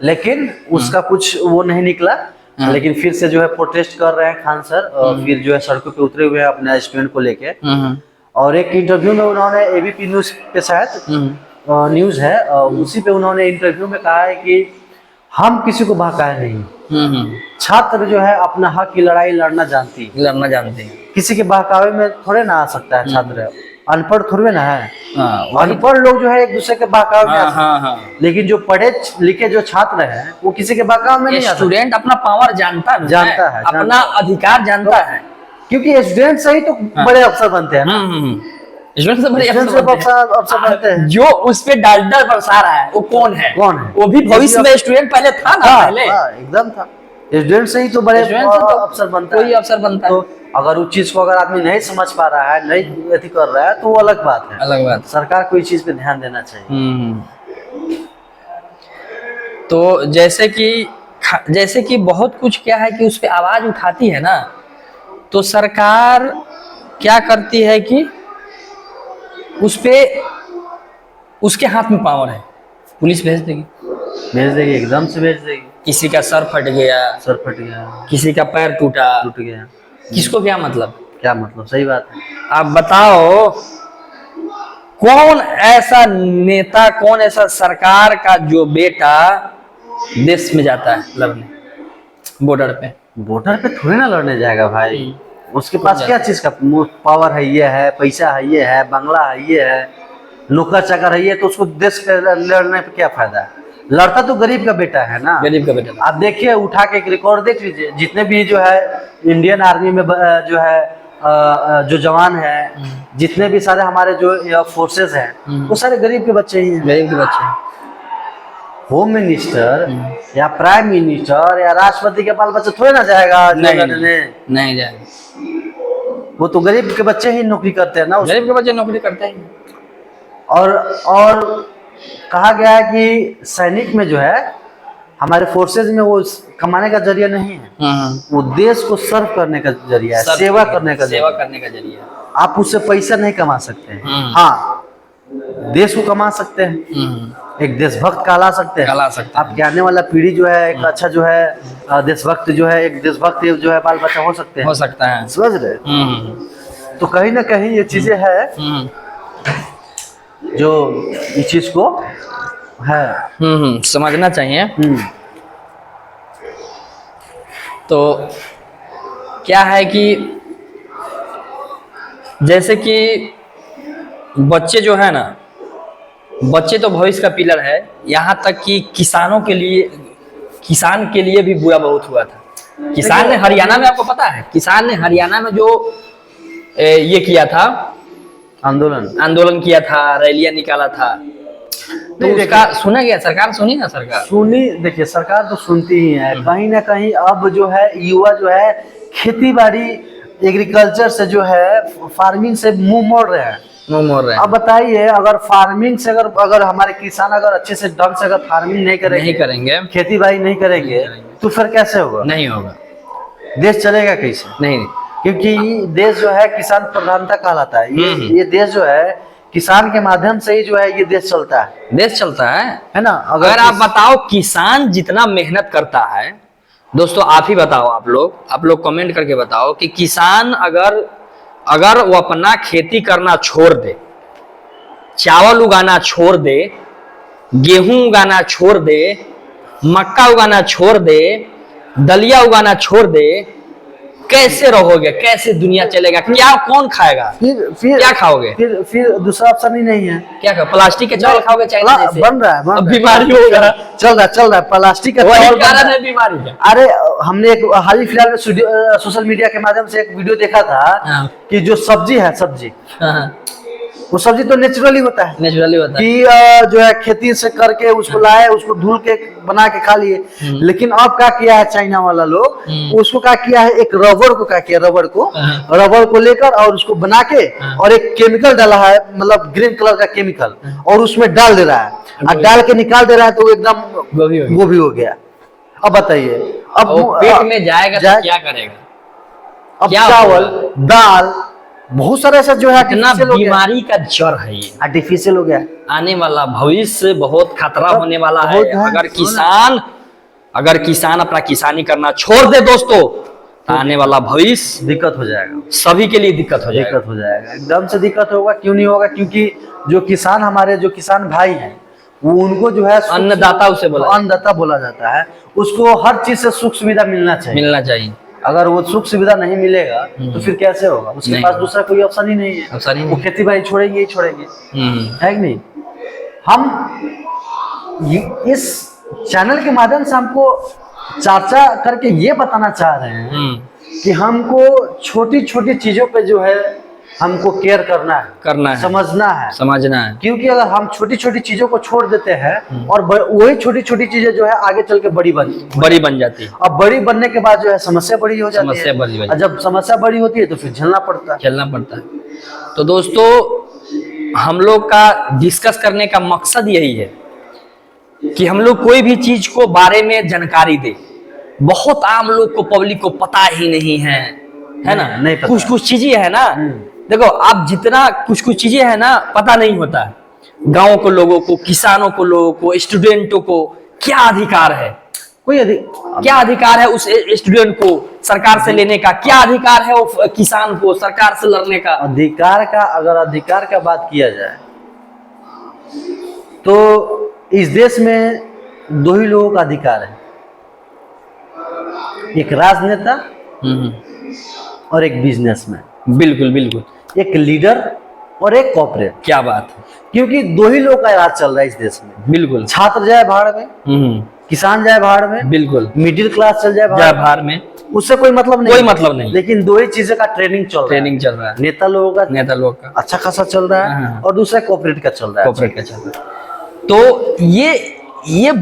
लेकिन उसका कुछ वो नहीं निकला। लेकिन फिर से जो है प्रोटेस्ट कर रहे हैं खान सर, और फिर जो है सड़कों पे उतरे हुए हैं अपने स्टूडेंट को लेके। और एक इंटरव्यू में उन्होंने एबीपी न्यूज पे शायद न्यूज है, उसी पे उन्होंने इंटरव्यू में कहा है कि हम किसी को बहकाए नहीं। छात्र जो है अपना हक की लड़ाई लड़ना जानते हैं। किसी के बहकावे में थोड़े ना आ सकता है छात्र, अनपढ़ थोड़े ना है। अनपढ़ लोग जो है एक दूसरे के बहकावे में आ सकते हैं, लेकिन जो पढ़े लिखे जो छात्र हैं वो किसी के बहकावे में नहीं आता। स्टूडेंट अपना पावर जानता है, अपना अधिकार जानता है, क्योंकि स्टूडेंट से ही तो बड़े अफसर बनते हैं ना। स्टूडेंट से बड़े अफसर बनते हैं। जो उस पे डर बरसा रहा है वो कौन है? वो भी भविष्य में स्टूडेंट पहले था ना, पहले एकदम था। स्टूडेंट से ही तो बड़े अफसर बनता है, कोई अफसर बनता है। तो अगर उस चीज को अगर आदमी नहीं समझ पा रहा है, नहीं अथी कर रहा है, तो वो अलग बात है। अलग बात। सरकार को इस चीज पे ध्यान देना चाहिए। तो जैसे कि बहुत कुछ क्या है कि उस पे आवाज उठाती है ना, तो सरकार क्या करती है कि उस पे उसके हाथ में पावर है, पुलिस भेज देगी, एकदम से भेज देगी। किसी का सर फट गया, किसी का पैर टूट गया, किसको क्या मतलब? क्या मतलब, सही बात है। आप बताओ कौन ऐसा नेता, कौन ऐसा सरकार का जो बेटा देश में जाता है लड़ने, बॉर्डर पे थोड़ी ना लड़ने जाएगा भाई। उसके पास क्या चीज का पावर है, ये है, पैसा है, ये है, बंगला है, ये है, नौकर चाकर है, ये, तो उसको देश के लड़ने पे क्या फायदा है? लड़ता तो गरीब का बेटा है ना, गरीब का बेटा। आप देखिए, उठा के एक रिकॉर्ड देख लीजिए, जितने भी जो है इंडियन आर्मी में जो है जो जवान है, जितने भी सारे हमारे जो फोर्सेस हैं, वो सारे गरीब के बच्चे ही हैं। गरीब के बच्चे। होम मिनिस्टर या प्राइम मिनिस्टर या राष्ट्रपति के बाल बच्चे थोड़े ना जाएगा, नहीं जाएगा। वो तो गरीब के बच्चे ही नौकरी करते हैं ना, गरीब के बच्चे नौकरी करते हैं। और कहा गया है कि सैनिक में जो है हमारे फोर्सेज में वो कमाने का जरिया नहीं है, वो देश को सर्व करने का जरिया है, सेवा करने का जरिया। आप उससे पैसा नहीं कमा सकते हैं, हाँ देश को कमा सकते हैं, एक देशभक्त कहला सकते हैं। आपके आने वाला पीढ़ी जो है एक अच्छा जो है देशभक्त जो है, एक देशभक्त जो है बाल बच्चा हो सकते हैं, हो सकता है, समझ रहे? तो कहीं ना कहीं ये चीजें है जो इस चीज को है समझना चाहिए। तो क्या है कि जैसे कि बच्चे जो है ना, बच्चे तो भविष्य का पिलर है। यहाँ तक कि किसान के लिए भी बुरा बहुत हुआ था। किसान ने हरियाणा में, आपको पता है, किसान ने हरियाणा में जो ये किया था, आंदोलन किया था, रैलियां निकाला था, तो उसका सुना गया? सरकार सुनी ना? सरकार सुनी। देखिए, सरकार तो सुनती ही है। कहीं ना कहीं अब जो है युवा जो है खेती बाड़ी, एग्रीकल्चर से जो है, फार्मिंग से मुंह मोड़ रहे हैं। अब बताइए, अगर फार्मिंग से अगर हमारे किसान अगर अच्छे से ढंग से अगर फार्मिंग नहीं करेंगे, खेती बाड़ी नहीं करेंगे, तो फिर कैसे होगा? नहीं होगा। देश चलेगा कैसे? नहीं, क्योंकि देश जो है किसान प्रधानता कहलाता है। ये देश जो है किसान के माध्यम से ही जो है ये देश चलता है ना। अगर आप बताओ किसान जितना मेहनत करता है, दोस्तों आप ही बताओ, आप लोग कमेंट करके बताओ कि किसान अगर वो अपना खेती करना छोड़ दे, चावल उगाना छोड़ दे, गेहूं उगाना छोड़ दे, मक्का उगाना छोड़ दे, दलिया उगाना छोड़ दे, कैसे रहोगे? कैसे दुनिया चलेगा? क्या कौन खाएगा? फिर क्या खाओगे? फिर दूसरा ऑप्शन ही नहीं है। क्या खाओ? प्लास्टिक के चावल खाओगे? चाइना जैसे बन रहा है, बीमारी होगा। चल रहा है प्लास्टिक का चावल कारण है बीमारी। अरे हमने एक हाल ही फिलहाल में सोशल मीडिया के माध्यम से एक वीडियो देखा था कि जो सब्जी है, वो सब्जी तो नेचुरली होता है कि जो है खेती से करके उसको लाए, उसको धुल के बना के खा लिए। लेकिन अब क्या किया है चाइना वाला लोग, उसको क्या किया है, एक रबर को लेकर और उसको बना के और एक केमिकल डाला है, मतलब ग्रीन कलर का केमिकल, और उसमें डाल दे रहा है और डाल के निकाल दे रहा है, तो एकदम गोभी हो गया। अब बताइए, अब पेट में जाएगा तो क्या करेगा? अब चावल, दाल, बहुत सारा ऐसा जो है इतना बीमारी का जड़ है, ये आर्टिफिशियल हो गया। आने वाला भविष्य बहुत खतरा होने वाला है। अगर किसान अपना किसानी करना छोड़ दे दोस्तों, तो आने वाला भविष्य दिक्कत हो जाएगा, सभी के लिए दिक्कत हो जाएगा। एकदम से दिक्कत होगा। क्यों नहीं होगा? क्योंकि जो किसान, हमारे जो किसान भाई हैं, वो उनको जो है अन्नदाता बोला जाता है। उसको हर चीज से सुख सुविधा मिलना चाहिए। अगर वो सुख सुविधा नहीं मिलेगा तो फिर कैसे होगा? उसके पास दूसरा कोई ऑप्शन ही नहीं है। वो खेती बाड़ी छोड़ेंगे है कि नहीं? हम इस चैनल के माध्यम से हमको चर्चा करके ये बताना चाह रहे हैं कि हमको छोटी छोटी चीजों पे जो है हमको केयर करना है, समझना है। क्योंकि अगर हम छोटी छोटी चीजों को छोड़ देते हैं और वही छोटी छोटी चीजें जो है आगे चल के बड़ी बन जाती है। अब बड़ी बनने के बाद जो है समस्या बड़ी हो जाती है, और जब समस्या बड़ी होती है तो फिर झेलना पड़ता है। तो दोस्तों, हम लोग का डिस्कस करने का मकसद यही है कि हम लोग कोई भी चीज को बारे में जानकारी दे। बहुत आम लोग को, पब्लिक को पता ही नहीं है ना? नहीं पता। कुछ चीजें है ना, देखो आप जितना कुछ चीजें है ना पता नहीं होता है। गाँव को लोगों को, किसानों को, लोगों को, स्टूडेंटों को क्या अधिकार है, क्या अधिकार है उस स्टूडेंट को सरकार से लेने का, क्या अधिकार है वो किसान को सरकार से लड़ने का। अगर अधिकार का बात किया जाए तो इस देश में दो ही लोगों का अधिकार है, एक राजनेता और एक बिजनेसमैन। बिल्कुल। एक लीडर और एक कॉर्पोरेट। क्या बात है, क्योंकि दो ही लोग का राज चल रहा है इस देश में। बिल्कुल। छात्र जाए भाड़ में, किसान जाए भाड़ में, बिल्कुल, मिडिल क्लास चल जाए भाड़ में, उससे कोई मतलब नहीं। लेकिन दो ही चीजों का ट्रेनिंग चल रहा है। नेता लोगों का अच्छा खासा चल रहा है, और दूसरा कॉर्पोरेट का चल रहा है। तो ये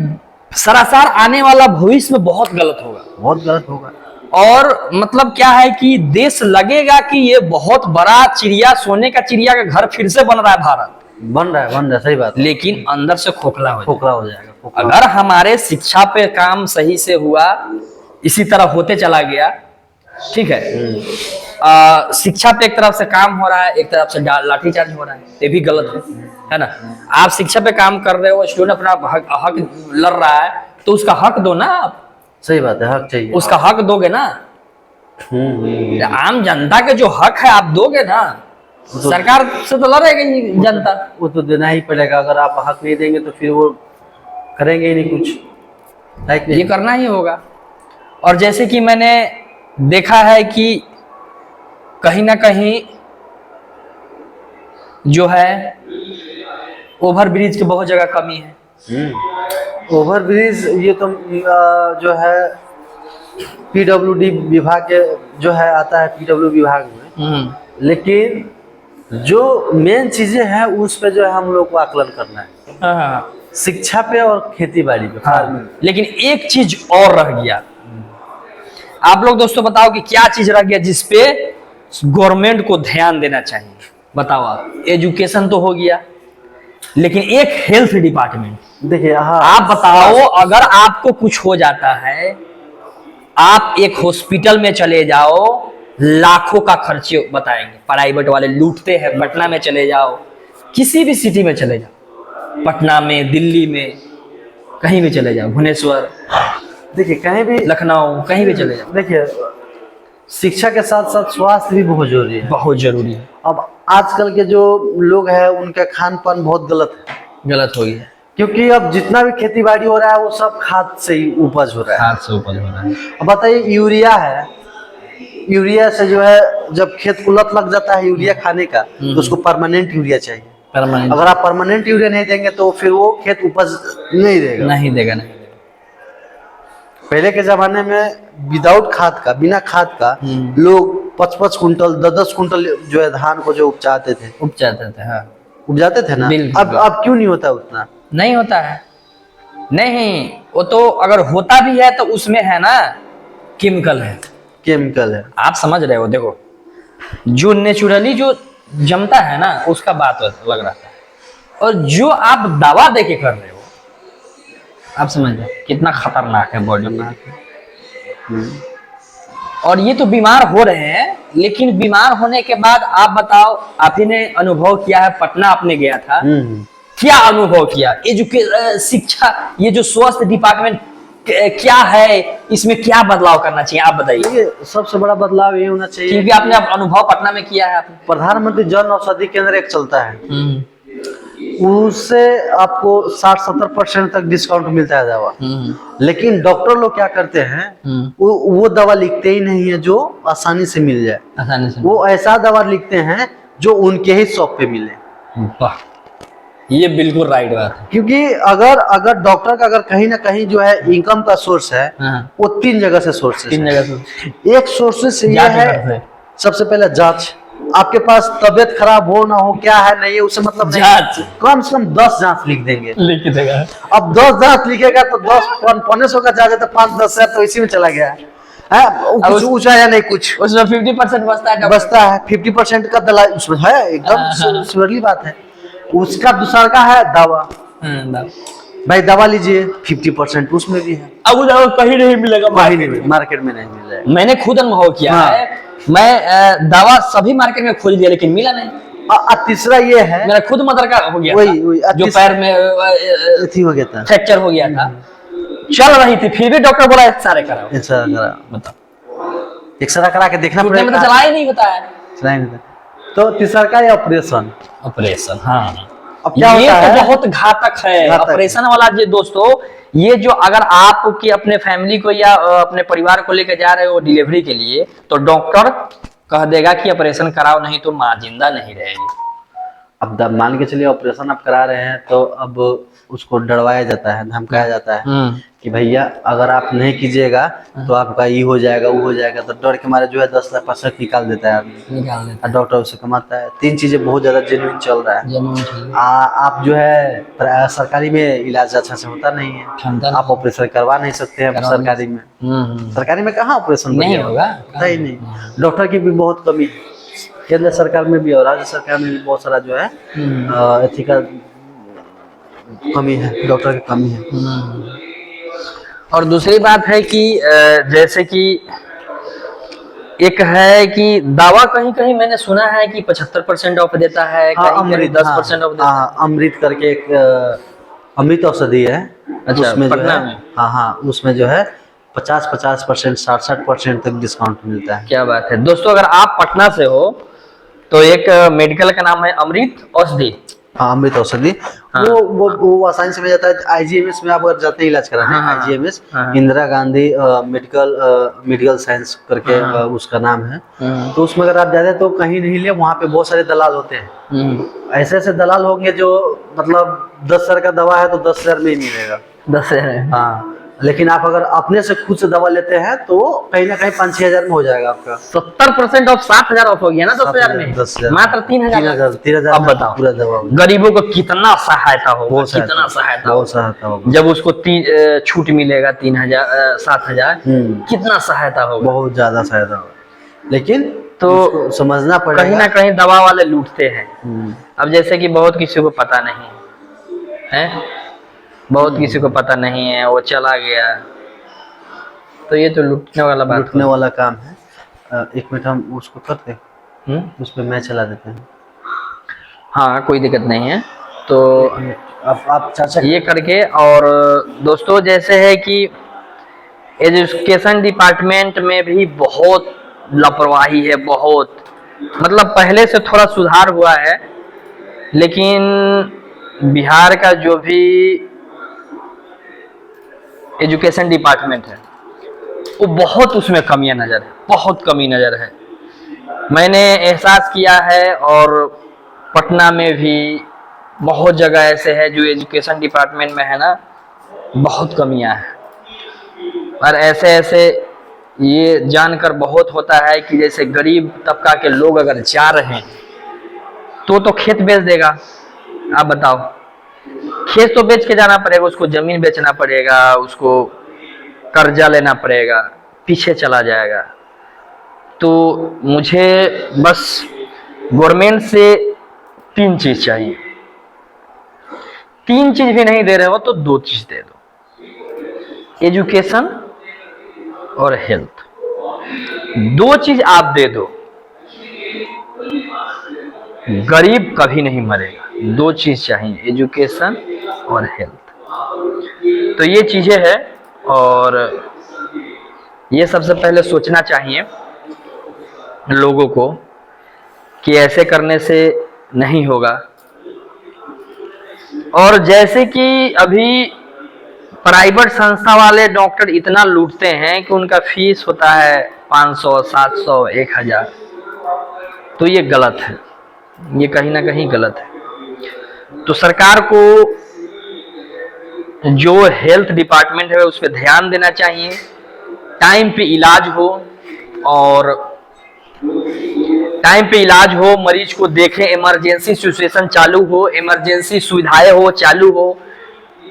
सरासर आने वाला भविष्य में बहुत गलत होगा। और मतलब क्या है कि देश लगेगा कि ये बहुत बड़ा चिड़िया, सोने का चिड़िया का घर फिर से बन रहा है, भारत बन रहा है, सही बात। लेकिन अंदर से खोखला हो जाएगा। अगर हमारे शिक्षा पे काम सही से हुआ, इसी तरह होते चला गया, ठीक है। शिक्षा पे एक तरफ से काम हो रहा है, एक तरफ से लाठीचार्ज हो रहा है, ये भी गलत है ना? आप शिक्षा पे काम कर रहे हो, स्टूडेंट अपना हक लड़ रहा है, तो उसका हक दो ना आप। सही बात है, हक चाहिए, उसका हक दोगे ना। आम जनता के जो हक है आप दोगे ना, सरकार से तो लड़ेगी जनता, वो तो देना ही पड़ेगा। अगर आप हक नहीं देंगे तो फिर वो करेंगे ही नहीं कुछ, ये करना ही होगा। और जैसे कि मैंने देखा है कि कहीं ना कहीं जो है ओवरब्रिज की बहुत जगह कमी है। ओवरब्रिज ये तो जो है पीडब्ल्यूडी विभाग के जो है आता है, पीडब्ल्यू विभाग में। लेकिन जो मेन चीजें हैं उस पे जो है हम लोग को आकलन करना है, शिक्षा पे और खेती बाड़ी पे। लेकिन एक चीज और रह गया, आप लोग दोस्तों बताओ कि क्या चीज रह गया जिसपे गवर्नमेंट को ध्यान देना चाहिए? बताओ आप। एजुकेशन तो हो गया, लेकिन एक हेल्थ डिपार्टमेंट। देखिए आप बताओ, अगर आपको कुछ हो जाता है, आप एक हॉस्पिटल में चले जाओ, लाखों का खर्चे बताएंगे, प्राइवेट वाले लूटते हैं। पटना में चले जाओ, किसी भी सिटी में चले जाओ, पटना में, दिल्ली में, कहीं भी चले जाओ, भुवनेश्वर, देखिए कहीं भी, लखनऊ, कहीं भी चले जाओ। देखिए शिक्षा के साथ साथ स्वास्थ्य भी बहुत जरूरी है, बहुत जरूरी है। अब आजकल के जो लोग हैं उनका खान पान बहुत गलत हो गया, क्योंकि अब जितना भी खेती बाड़ी हो रहा है वो सब खाद से ही उपज हो रहा है। अब बताइए, यूरिया से जो है, जब खेत को लत लग जाता है यूरिया खाने का, तो उसको परमानेंट यूरिया चाहिए। अगर आप परमानेंट यूरिया नहीं देंगे तो फिर वो खेत उपज नहीं देगा। पहले के जमाने में विदाउट खाद का, बिना खाद का लोग 5-5 कुंटल 10-10 कुंटल जो है धान को जो उपजाते थे। उपजाते थे ना। अब क्यों नहीं होता उतना? नहीं होता है, नहीं। वो तो अगर होता भी है तो उसमें है ना केमिकल है। आप समझ रहे हो? देखो, जो नेचुरली जो जमता है ना उसका बात लग रहा है, और जो आप दवा देके कर रहे हो, आप समझ रहे हो कितना खतरनाक है बॉडी में। और ये तो बीमार हो रहे हैं, लेकिन बीमार होने के बाद आप बताओ, आपने अनुभव किया है, पटना आपने गया था, क्या अनुभव किया? शिक्षा, ये जो स्वास्थ्य डिपार्टमेंट क्या है, इसमें क्या बदलाव करना चाहिए, आप बताइए। सबसे बड़ा बदलाव ये होना चाहिए, क्योंकि आपने अनुभव पटना में किया है। आपने प्रधानमंत्री जन औषधि केंद्र एक चलता है, उससे आपको 60-70% तक डिस्काउंट मिलता है दवा। लेकिन डॉक्टर लोग क्या करते हैं, वो दवा लिखते ही नहीं है जो आसानी से मिल जाए। वो ऐसा दवा लिखते हैं जो उनके ही शॉप पे मिले। ये बिल्कुल राइट बात है, क्योंकि अगर डॉक्टर का अगर कहीं ना कहीं जो है इनकम का सोर्स है, वो 3 जगह से सोर्स है। एक सोर्स से ये है, सबसे पहले जांच, आपके पास तबियत खराब हो ना हो, क्या है नहीं है उससे मतलब नहीं, जांच। कम से कम 10 जांच लिख देंगे। लिख देगा। अब 10 जांच लिखेगा तो 10 1500 का चार्ज है, तो 5-10 हजार तो इसी में चला गया है। कुछ ऊंचा या नहीं कुछ, उसमें 50% बचता है, बचता है। 50% का दलाल उसमें है, एकदम सिवरली बात है। उसका दूसरा का है दवा, भाई दवा लीजिए 50% उसमें भी है। अब उधर कहीं नहीं मिलेगा, कहीं नहीं, मार्केट में नहीं मिल जाएगा। मैंने खुद अनुभव किया हाँ। है। मैं दवा सभी मार्केट में खोज लिया लेकिन मिला नहीं। तीसरा ये है, मेरा खुद मदर का हो गया वही था, जो पैर में अथी हो गया था, फ्रैक्चर हो गया था, चल रही थी, फिर भी डॉक्टर बोला एक्सरे कराओ। एक्सरा करा, बताओ, एक्सरा करा के देखना घुटने में तो पड़ेगा। चला ही नहीं होता है। चला ही नहीं था। तो तीसरा का ये ऑपरेशन। ऑपरेशन, हाँ, अब क्या ये होता तो है, बहुत घातक है घातक ऑपरेशन वाला। जी दोस्तों, ये जो अगर आप की अपने फैमिली को या अपने परिवार को लेकर जा रहे हो डिलीवरी के लिए, तो डॉक्टर कह देगा कि ऑपरेशन कराओ, नहीं तो माँ जिंदा नहीं रहेगी। अब मान के चलिए ऑपरेशन आप करा रहे हैं, तो अब उसको डरवाया जाता है, धमकाया जाता है कि भैया अगर आप नहीं कीजिएगा तो आपका ये हो जाएगा, वो हो जाएगा। तो डर के मारे जो है 10% निकाल देता है आदमी, निकाल देता है। डॉक्टर उससे कमाता है। 3 चीजें बहुत ज्यादा जेन्युइन चल रहा है। आप जो है सरकारी में इलाज अच्छा से होता नहीं है, आप ऑपरेशन करवा नहीं सकते हैं सरकारी में। सरकारी में कहाँ ऑपरेशन नहीं होगा, होता ही नहीं। डॉक्टर की भी बहुत कमी है, केंद्र सरकार में भी और राज्य सरकार में भी बहुत सारा जो है एथिकल कमी है, डॉक्टर की कमी है। और दूसरी बात है कि जैसे कि एक है कि दवा कहीं कहीं मैंने सुना है कि 75% ऑफ देता है, कहीं कहीं 10% ऑफ देता है। अमृत करके एक अमृत औषधि है, अच्छा, उसमें जो पटना है, में? हाँ, उसमें जो है 50% 60% तक डिस्काउंट मिलता है। क्या बात है दोस्तों, अगर आप पटना से हो तो एक मेडिकल का नाम है अमृत औषधि। हाँ, अमृत औषधि। हाँ, वो आसानी से मिल जाता है। IGMS में आप अगर जाते हैं इलाज कराने, IGMS Indira Gandhi medical science करके उसका नाम है। तो उसमें अगर आप जाते हैं तो कहीं नहीं ले, वहाँ पे बहुत सारे दलाल होते हैं। ऐसे ऐसे दलाल होंगे जो मतलब 10 हजार का दवा है तो 10 हजार में ही मिलेगा। 10 हजार। हाँ, लेकिन आप अगर अपने से खुद से दवा लेते हैं तो कहीं ना कहीं 5-6 हजार में हो जाएगा आपका। 70% ऑफ 7,000 ऑफ हो गया ना 10,000 में, 10,000 मात्र 3,000। 3,000 अब बताओ पूरा दवा गरीबों को कितना सहायता होगा, बहुत कितना सहायता होगा होगा। जब उसको छूट मिलेगा 3,000 7,000, कितना सहायता होगा, बहुत ज्यादा सहायता होगा। लेकिन तो समझना पड़ेगा, कहीं ना कहीं दवा वाले लूटते हैं। अब जैसे कि बहुत किसी को पता नहीं है, बहुत किसी को पता नहीं है, वो चला गया, तो ये तो लूटने वाला बात, लूटने वाला काम है। 1 मिनट हम उसको करते हैं, उसमें मैं चला देते हैं। हाँ, कोई दिक्कत नहीं है। तो आप चर्चा ये करके, और दोस्तों जैसे है कि एजुकेशन डिपार्टमेंट में भी बहुत लापरवाही है, बहुत मतलब पहले से थोड़ा सुधार हुआ है, लेकिन बिहार का जो भी एजुकेशन डिपार्टमेंट है वो बहुत उसमें कमियां नजर है, बहुत कमी नजर है। मैंने एहसास किया है, और पटना में भी बहुत जगह ऐसे है जो एजुकेशन डिपार्टमेंट में है ना, बहुत कमियां हैं। और ऐसे ऐसे ये जानकर बहुत होता है कि जैसे गरीब तबका के लोग अगर जा रहे हैं तो खेत बेच देगा। आप बताओ, खेत तो बेच के जाना पड़ेगा, उसको जमीन बेचना पड़ेगा, उसको कर्जा लेना पड़ेगा, पीछे चला जाएगा। तो मुझे बस गवर्नमेंट से 3 चीज चाहिए। 3 चीज भी नहीं दे रहे हो तो 2 चीज दे दो, एजुकेशन और हेल्थ। 2 चीज आप दे दो, गरीब कभी नहीं मरेगा। 2 चीज चाहिए, एजुकेशन और हेल्थ। तो ये चीजें हैं, और ये सबसे पहले सोचना चाहिए लोगों को कि ऐसे करने से नहीं होगा। और जैसे कि अभी प्राइवेट संस्था वाले डॉक्टर इतना लूटते हैं कि उनका फीस होता है 500, 700, 1,000। तो ये गलत है, ये कहीं ना कहीं गलत है। तो सरकार को जो हेल्थ डिपार्टमेंट है उस पर ध्यान देना चाहिए, टाइम पे इलाज हो, और टाइम पे इलाज हो, मरीज को देखें, इमरजेंसी सिचुएशन चालू हो, इमरजेंसी सुविधाएं हो, चालू हो।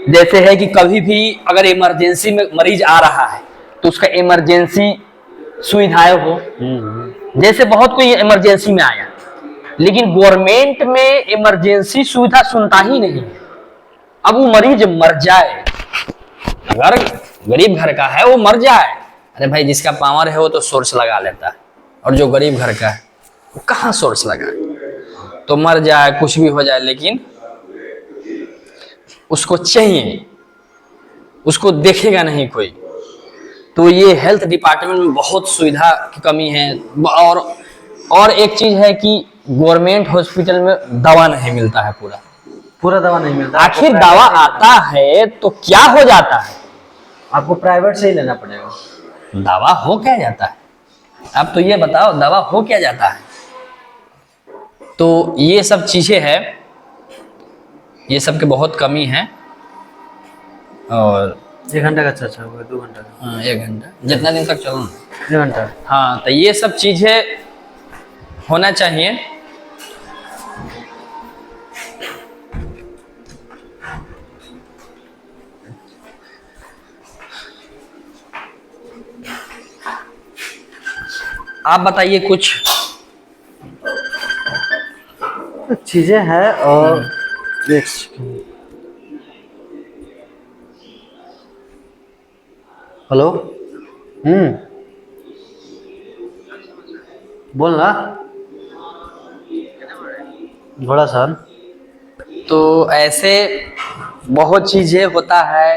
जैसे है कि कभी भी अगर इमरजेंसी में मरीज आ रहा है तो उसका इमरजेंसी सुविधाएं हो। जैसे बहुत कोई इमरजेंसी में आया, लेकिन गवर्नमेंट में इमरजेंसी सुविधा सुनता ही नहीं है। अब वो मरीज मर जाए, अगर गरीब घर का है वो मर जाए, अरे भाई जिसका पावर है वो तो सोर्स लगा लेता है, और जो गरीब घर का है वो कहाँ सोर्स लगाए, तो मर जाए कुछ भी हो जाए, लेकिन उसको चाहिए, उसको देखेगा नहीं कोई। तो ये हेल्थ डिपार्टमेंट में बहुत सुविधा की कमी है। और एक चीज है कि गवर्नमेंट हॉस्पिटल में दवा नहीं मिलता है, पूरा दवा नहीं मिलता। आखिर दवा आता है तो क्या हो जाता है, आपको प्राइवेट से ही लेना पड़ेगा। दवा हो क्या जाता है, आप तो ये बताओ दवा हो क्या जाता है। तो ये सब चीजें हैं, ये सब के बहुत कमी है। और 1 घंटा का चर्चा होगा, 2 घंटा का? हाँ 1 घंटा, जितना दिन तक चलो 1 घंटा। हाँ, तो ये सब चीजें होना चाहिए। आप बताइए कुछ चीजें हैं। और हेलो, बोल ना थोड़ा सा। तो ऐसे बहुत चीजें होता है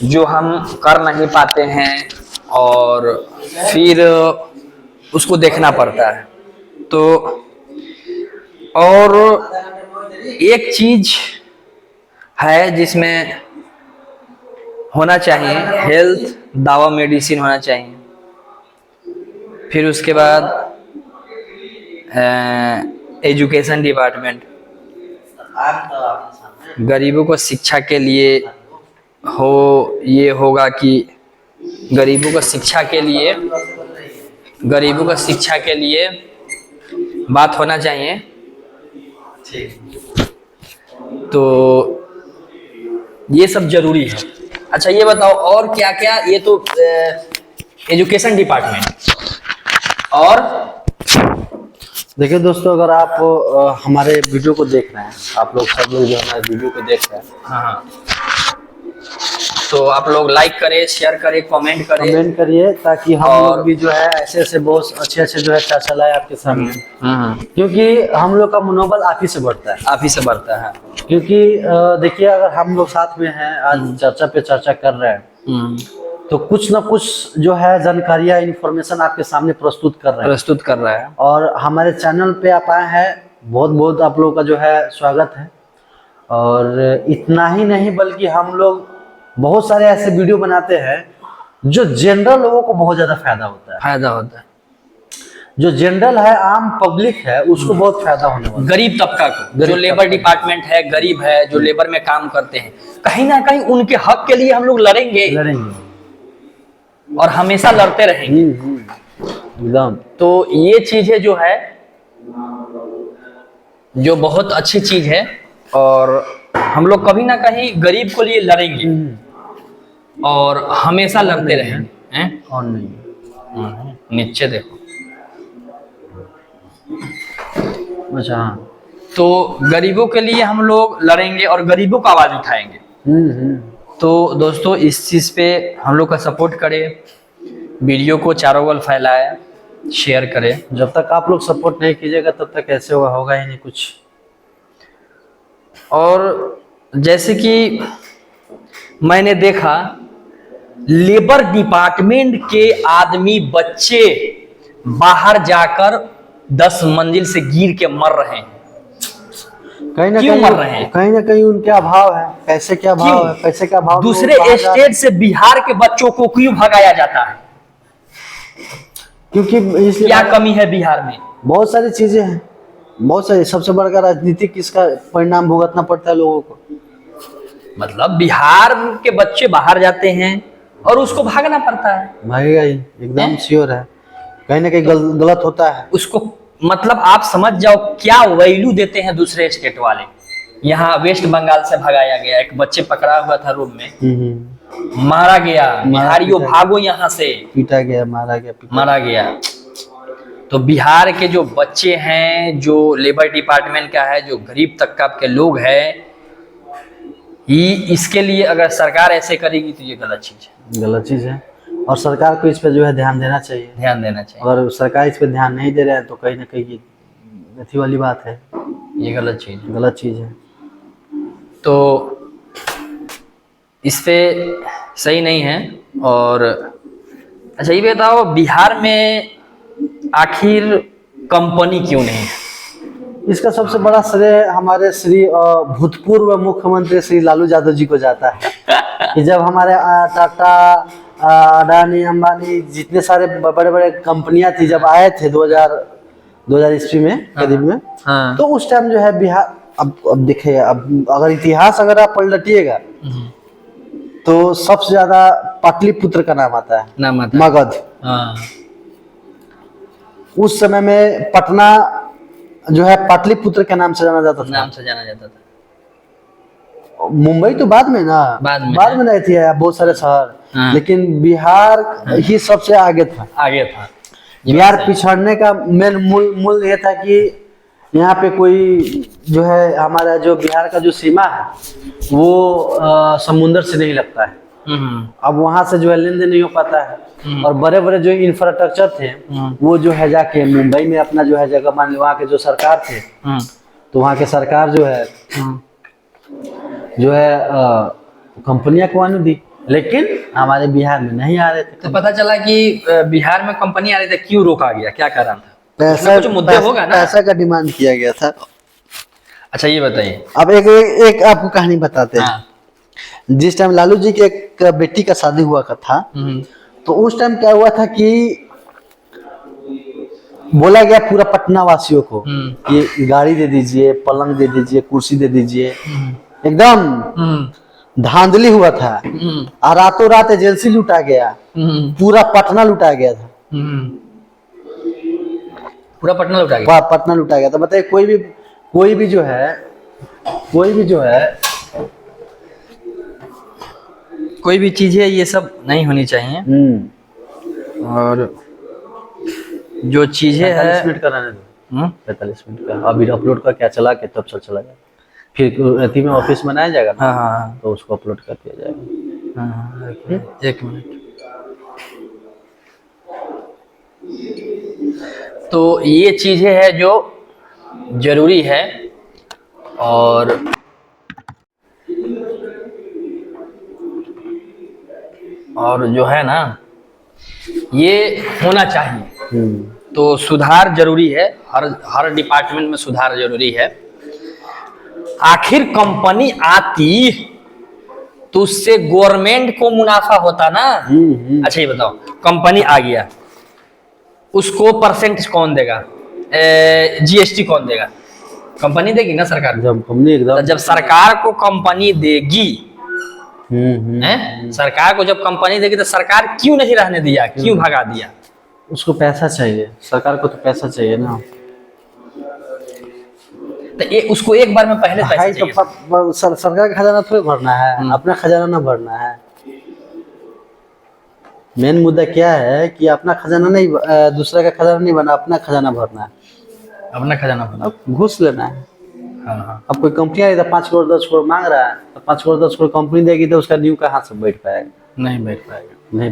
जो हम कर नहीं पाते हैं और फिर उसको देखना पड़ता है। तो और एक चीज है जिसमें होना चाहिए, हेल्थ दवा मेडिसिन होना चाहिए। फिर उसके बाद एजुकेशन डिपार्टमेंट, गरीबों को शिक्षा के लिए हो, ये होगा कि गरीबों को शिक्षा के लिए बात होना चाहिए। तो ये सब जरूरी है। अच्छा ये बताओ और क्या क्या, ये तो एजुकेशन डिपार्टमेंट। और देखिए दोस्तों, अगर आप हमारे वीडियो को देख रहे हैं, आप लोग सब लोग जो हमारे वीडियो को देख रहे हैं, हाँ, तो आप लोग लाइक करें, शेयर करें, कमेंट करिए, ताकि हम लोग भी जो है ऐसे ऐसे बहुत अच्छे जो है चर्चा लाए आपके सामने। क्योंकि हम लोग का मनोबल आप ही से बढ़ता है, क्योंकि देखिए अगर हम लोग साथ में हैं, आज चर्चा पे चर्चा कर रहे हैं, तो कुछ ना कुछ जो है जानकारियां, इन्फॉर्मेशन आपके सामने प्रस्तुत कर रहे हैं। और हमारे चैनल पे आप आए हैं, बहुत बहुत आप लोगों का जो है स्वागत है। और इतना ही नहीं बल्कि हम लोग बहुत सारे ऐसे वीडियो बनाते हैं जो जनरल लोगों को बहुत ज्यादा फायदा होता है। जो जनरल है, आम पब्लिक है, उसको बहुत फायदा होने वाला है। गरीब तबका को, जो लेबर डिपार्टमेंट है, गरीब है, जो लेबर में काम करते हैं, कहीं ना कहीं उनके हक के लिए हम लोग लड़ेंगे और हमेशा लड़ते रहेंगे एकदम। तो ये चीजें जो है, जो बहुत अच्छी चीज है, और हम लोग कभी ना कहीं गरीब को लिए लड़ेंगे और हमेशा लड़ते रहेंगे। हैं? और नहीं, नीचे देखो। अच्छा, तो गरीबों के लिए हम लोग लड़ेंगे और गरीबों का आवाज उठाएंगे। तो दोस्तों इस चीज पे हम लोग का सपोर्ट करें, वीडियो को चारों ओर फैलाएं, शेयर करें। जब तक आप लोग सपोर्ट नहीं कीजिएगा तब तक कैसे होगा ही नहीं कुछ। और जैसे कि मैंने देखा, लेबर डिपार्टमेंट के आदमी, बच्चे बाहर जाकर 10 मंजिल से गिर के मर रहे हैं। कहीं ना कहीं उनके अभाव है, पैसे के अभाव। दूसरे स्टेट से बिहार के बच्चों को क्यों भगाया जाता है? क्योंकि क्या कमी है बिहार में? बहुत सारी चीजें हैं, बहुत सारी। सबसे बड़ा राजनीतिक इसका परिणाम भुगतना पड़ता है लोगों को। मतलब बिहार के बच्चे बाहर जाते हैं और उसको भागना पड़ता है। भागेगा ही, एकदम श्योर है। कहीं ना कहीं गलत होता है। उसको मतलब आप समझ जाओ क्या वैल्यू देते हैं दूसरे स्टेट वाले। यहाँ वेस्ट बंगाल से भगाया गया, एक बच्चे पकड़ा हुआ था रूम में, मारा गया, बिहारियों भागो यहाँ से, पीटा गया, मारा गया। तो बिहार के जो बच्चे हैं, जो लेबर डिपार्टमेंट का है, जो गरीब तबका के लोग हैं, इसके लिए अगर सरकार ऐसे करेगी तो ये गलत चीज है। और सरकार को इस पे जो है ध्यान देना चाहिए। अगर सरकार इस पे ध्यान नहीं दे रहे हैं तो कहीं ना कहीं अच्छी वाली बात है, ये गलत चीज है। तो इस पे सही नहीं है। और अच्छा ये बताओ, बिहार में आखिर कंपनी क्यों नहीं है? इसका सबसे बड़ा श्रेय हमारे श्री भूतपूर्व मुख्यमंत्री श्री लालू यादव जी को जाता है कि जब हमारे टाटा, अडानी, अंबानी, जितने सारे बड़े बड़े कंपनियां थी, जब आए थे 2000 ईस्वी में करीब में, तो उस टाइम जो है बिहार, अब देखिए, अब अगर इतिहास अगर आप पलटिएगा तो सबसे ज्यादा पाटलिपुत्र का नाम आता है, मगध। उस समय में पटना जो है पाटलिपुत्र के नाम से जाना जाता था। मुंबई तो बाद में ना, बाद में नहीं थी, बहुत सारे शहर, लेकिन बिहार ही सबसे आगे था। बिहार पिछड़ने का मेन मूल ये था कि यहाँ पे कोई जो है, हमारा जो बिहार का जो सीमा है वो समुद्र से नहीं लगता है। अब वहां से जो है लेन देन नहीं हो पाता है, और बड़े बड़े जो इंफ्रास्ट्रक्चर थे वो जो है जाके मुंबई में अपना जो है जगह मान ली, वहाँ के जो सरकार थे, तो वहाँ के सरकार जो है कंपनियां को अनुमति दी, लेकिन हमारे बिहार में नहीं आ रहे थे। तो पता चला कि बिहार में कंपनी आ रही थी, क्यों रोका गया, क्या कारण था? कुछ मुद्दे होगा ना, पैसा का डिमांड किया गया था। अच्छा ये बताइए, अब एक आपको कहानी बताते हैं। जिस टाइम लालू जी के एक बेटी का शादी हुआ था, तो उस टाइम क्या हुआ था कि बोला गया पूरा पटना वासियों को कि गाड़ी दे दीजिए, पलंग दे दीजिए, कुर्सी दे दीजिए, एकदम धांधली हुआ था। और रातों रात एजेंसी लुटा गया, पूरा पटना लुटा गया था, पूरा पटना लुटा गया था। बताइए, कोई भी जो है कोई भी चीज है, ये सब नहीं होनी चाहिए। और जो चीजें है 45 मिनट का रहने दो, 45 मिनट का अभी अपलोड कर क्या चला के तब चला जाएगा, फिर अति में ऑफिस बनाया जाएगा ना, तो उसको अपलोड कर दिया जाएगा। 1 मिनट। तो ये चीजें है जो जरूरी है, और जो है ना, ये होना चाहिए। तो सुधार जरूरी है, हर डिपार्टमेंट में सुधार जरूरी है। आखिर कंपनी आती तो उससे गवर्नमेंट को मुनाफा होता ना। अच्छा ये बताओ, कंपनी आ गया, उसको परसेंट कौन देगा? जीएसटी कौन देगा? कंपनी देगी ना, सरकार। जब सरकार को कंपनी देगी, सरकार को जब कंपनी देगी, तो सरकार क्यों नहीं रहने दिया, क्यों भगा दिया? उसको पैसा चाहिए, सरकार को तो पैसा चाहिए ना। तो उसको एक बार में पहले पैसा चाहिए। तो सरकार का खजाना थोड़ी भरना है, अपना खजाना ना भरना है। मेन मुद्दा क्या है कि अपना खजाना नहीं, दूसरे का खजाना नहीं बना, अपना खजाना भरना है, अपना खजाना भरना। अब घूस लेना है। अब कोई कंपनी आ रही है 5 करोड़ 10 करोड़ मांग रहा है, तो 5 करोड़ 10 करोड़ कंपनी देगी, तो उसका न्यू कहाँ से बैठ पाएगा? नहीं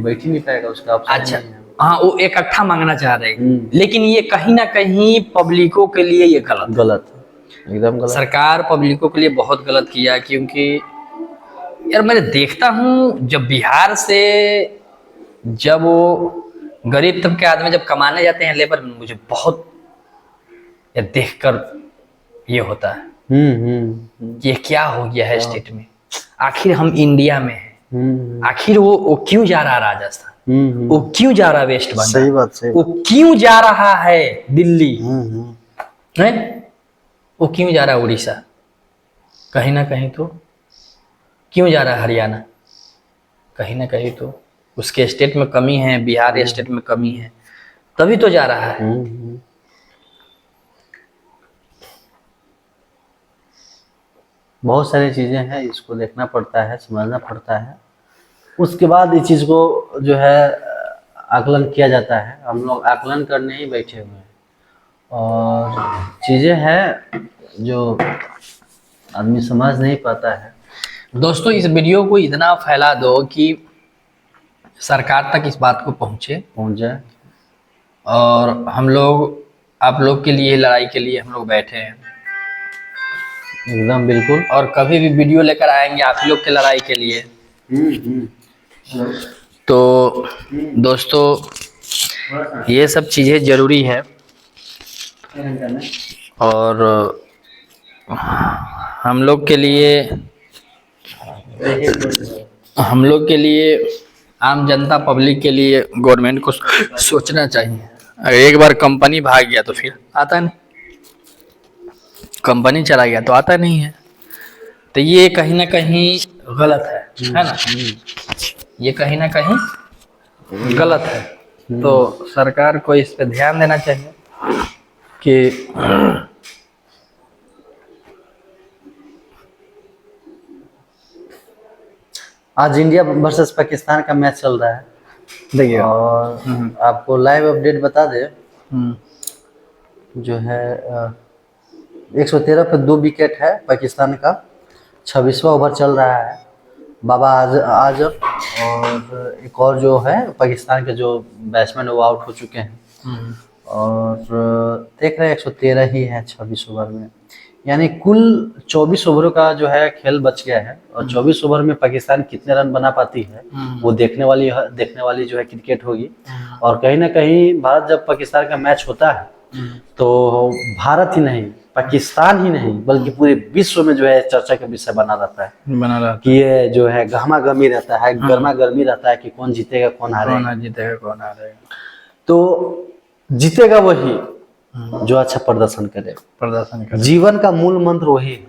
बैठ ही नहीं पाएगा उसका। अच्छा हाँ, वो इकट्ठा मांगना चाह रहे हैं, लेकिन ये कहीं ना कहीं पब्लिकों के लिए ये गलत, एकदम गलत। सरकार पब्लिकों के लिए बहुत गलत किया, क्योंकि यार मैं देखता हूँ, जब बिहार से जब वो गरीब तबके आदमी जब कमाने जाते हैं लेबर में, मुझे बहुत देखकर ये होता है ये क्या हो गया है स्टेट में। आखिर हम इंडिया में हैं, आखिर वो क्यों जा रहा है राजस्थान, वो क्यों जा रहा है वेस्ट बंगाल, सही बात, वो क्यों जा रहा है दिल्ली, है वो क्यों जा रहा है उड़ीसा, कहीं ना कहीं तो क्यों जा रहा है हरियाणा, कहीं ना कहीं तो उसके स्टेट में कमी है, बिहार स्टेट में कमी है, तभी तो जा रहा है। बहुत सारी चीज़ें हैं, इसको देखना पड़ता है, समझना पड़ता है, उसके बाद इस चीज़ को जो है आकलन किया जाता है। हम लोग आकलन करने ही बैठे हुए हैं, और चीज़ें हैं जो आदमी समझ नहीं पाता है। दोस्तों इस वीडियो को इतना फैला दो कि सरकार तक इस बात को पहुंच जाए, और हम लोग आप लोग के लिए लड़ाई के लिए हम लोग बैठे हैं, एकदम बिल्कुल। और कभी भी वीडियो लेकर आएंगे आप लोग के लड़ाई के लिए। तो दोस्तों ये सब चीज़ें ज़रूरी है, और हम लोग के लिए आम जनता पब्लिक के लिए गवर्नमेंट को सोचना चाहिए। अगर एक बार कंपनी भाग गया तो फिर आता नहीं, कंपनी चला गया तो आता नहीं है। तो ये कहीं ना कहीं गलत है ना? ये कहीं ना कहीं गलत है। तो सरकार को इस पे ध्यान देना चाहिए कि आज इंडिया वर्सेस पाकिस्तान का मैच चल रहा है, देखिए, और आपको लाइव अपडेट बता दे, जो है 113 पे 2 विकेट है पाकिस्तान का, 26वां ओवर चल रहा है। बाबा आजम और एक और जो है पाकिस्तान के जो बैट्समैन वो आउट हो चुके हैं, और देख रहे हैं 113 ही है 26 ओवर में, यानी कुल 24 ओवरों का जो है खेल बच गया है। और 24 ओवर में पाकिस्तान कितने रन बना पाती है वो देखने वाली जो है क्रिकेट होगी। और कहीं ना कहीं भारत जब पाकिस्तान का मैच होता है तो भारत ही नहीं, पाकिस्तान ही नहीं, बल्कि पूरे विश्व में जो है चर्चा का विषय बना रहता है कि ये जो है गर्मा गर्मी रहता है, गर्मा गर्मी रहता है कि कौन जीतेगा कौन हारेगा। तो जीतेगा वही जो अच्छा प्रदर्शन करे। जीवन का मूल मंत्र वही है।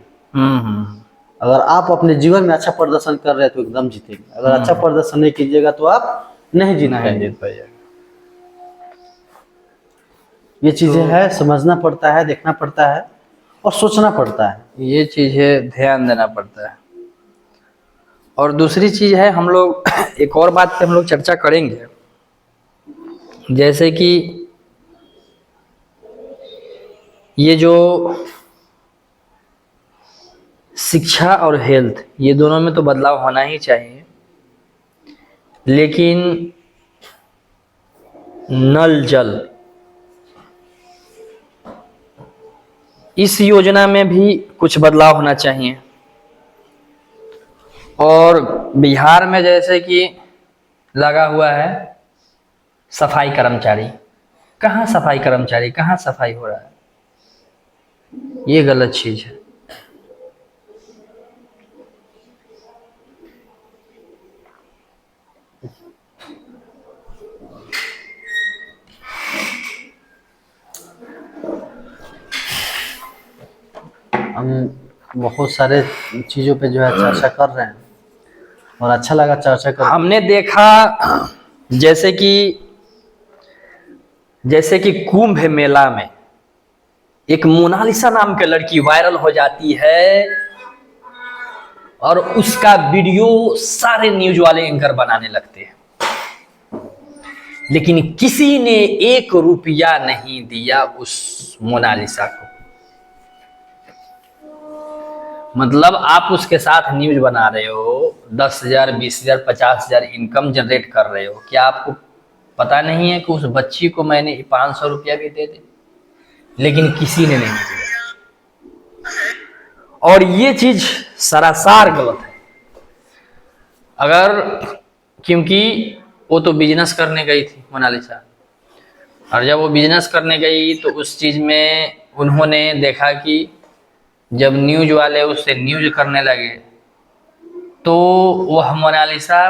अगर आप अपने जीवन में अच्छा प्रदर्शन कर रहे हैं तो एकदम जीतेंगे, अगर अच्छा प्रदर्शन नहीं कीजिएगा तो आप नहीं जीत पाएंगे। ये चीजें है, समझना पड़ता है, देखना पड़ता है और सोचना पड़ता है, ये चीज है, ध्यान देना पड़ता है। और दूसरी चीज है, हम लोग एक और बात पे हम लोग चर्चा करेंगे, जैसे कि ये जो शिक्षा और हेल्थ, ये दोनों में तो बदलाव होना ही चाहिए, लेकिन नल जल इस योजना में भी कुछ बदलाव होना चाहिए। और बिहार में जैसे कि लगा हुआ है सफाई कर्मचारी, कहाँ सफाई कर्मचारी, कहाँ सफाई हो रहा है? ये गलत चीज है। हम बहुत सारे चीजों पे जो है चर्चा कर रहे हैं और अच्छा लगा चर्चा कर। हमने देखा जैसे कि कुंभ मेला में एक मोनालिसा नाम के लड़की वायरल हो जाती है और उसका वीडियो सारे न्यूज वाले एंकर बनाने लगते हैं, लेकिन किसी ने 1 रुपया नहीं दिया उस मोनालिसा को। मतलब आप उसके साथ न्यूज बना रहे हो, 10,000, 20,000, 50,000 इनकम जनरेट कर रहे हो, क्या आपको पता नहीं है कि उस बच्ची को मैंने 500 रुपया भी दे दे? लेकिन किसी ने नहीं दिया। और ये चीज सरासर गलत है। अगर, क्योंकि वो तो बिजनेस करने गई थी मोनालिसा, और जब वो बिजनेस करने गई तो उस चीज में उन्होंने देखा कि जब न्यूज वाले उससे न्यूज करने लगे तो वह मोनालिसा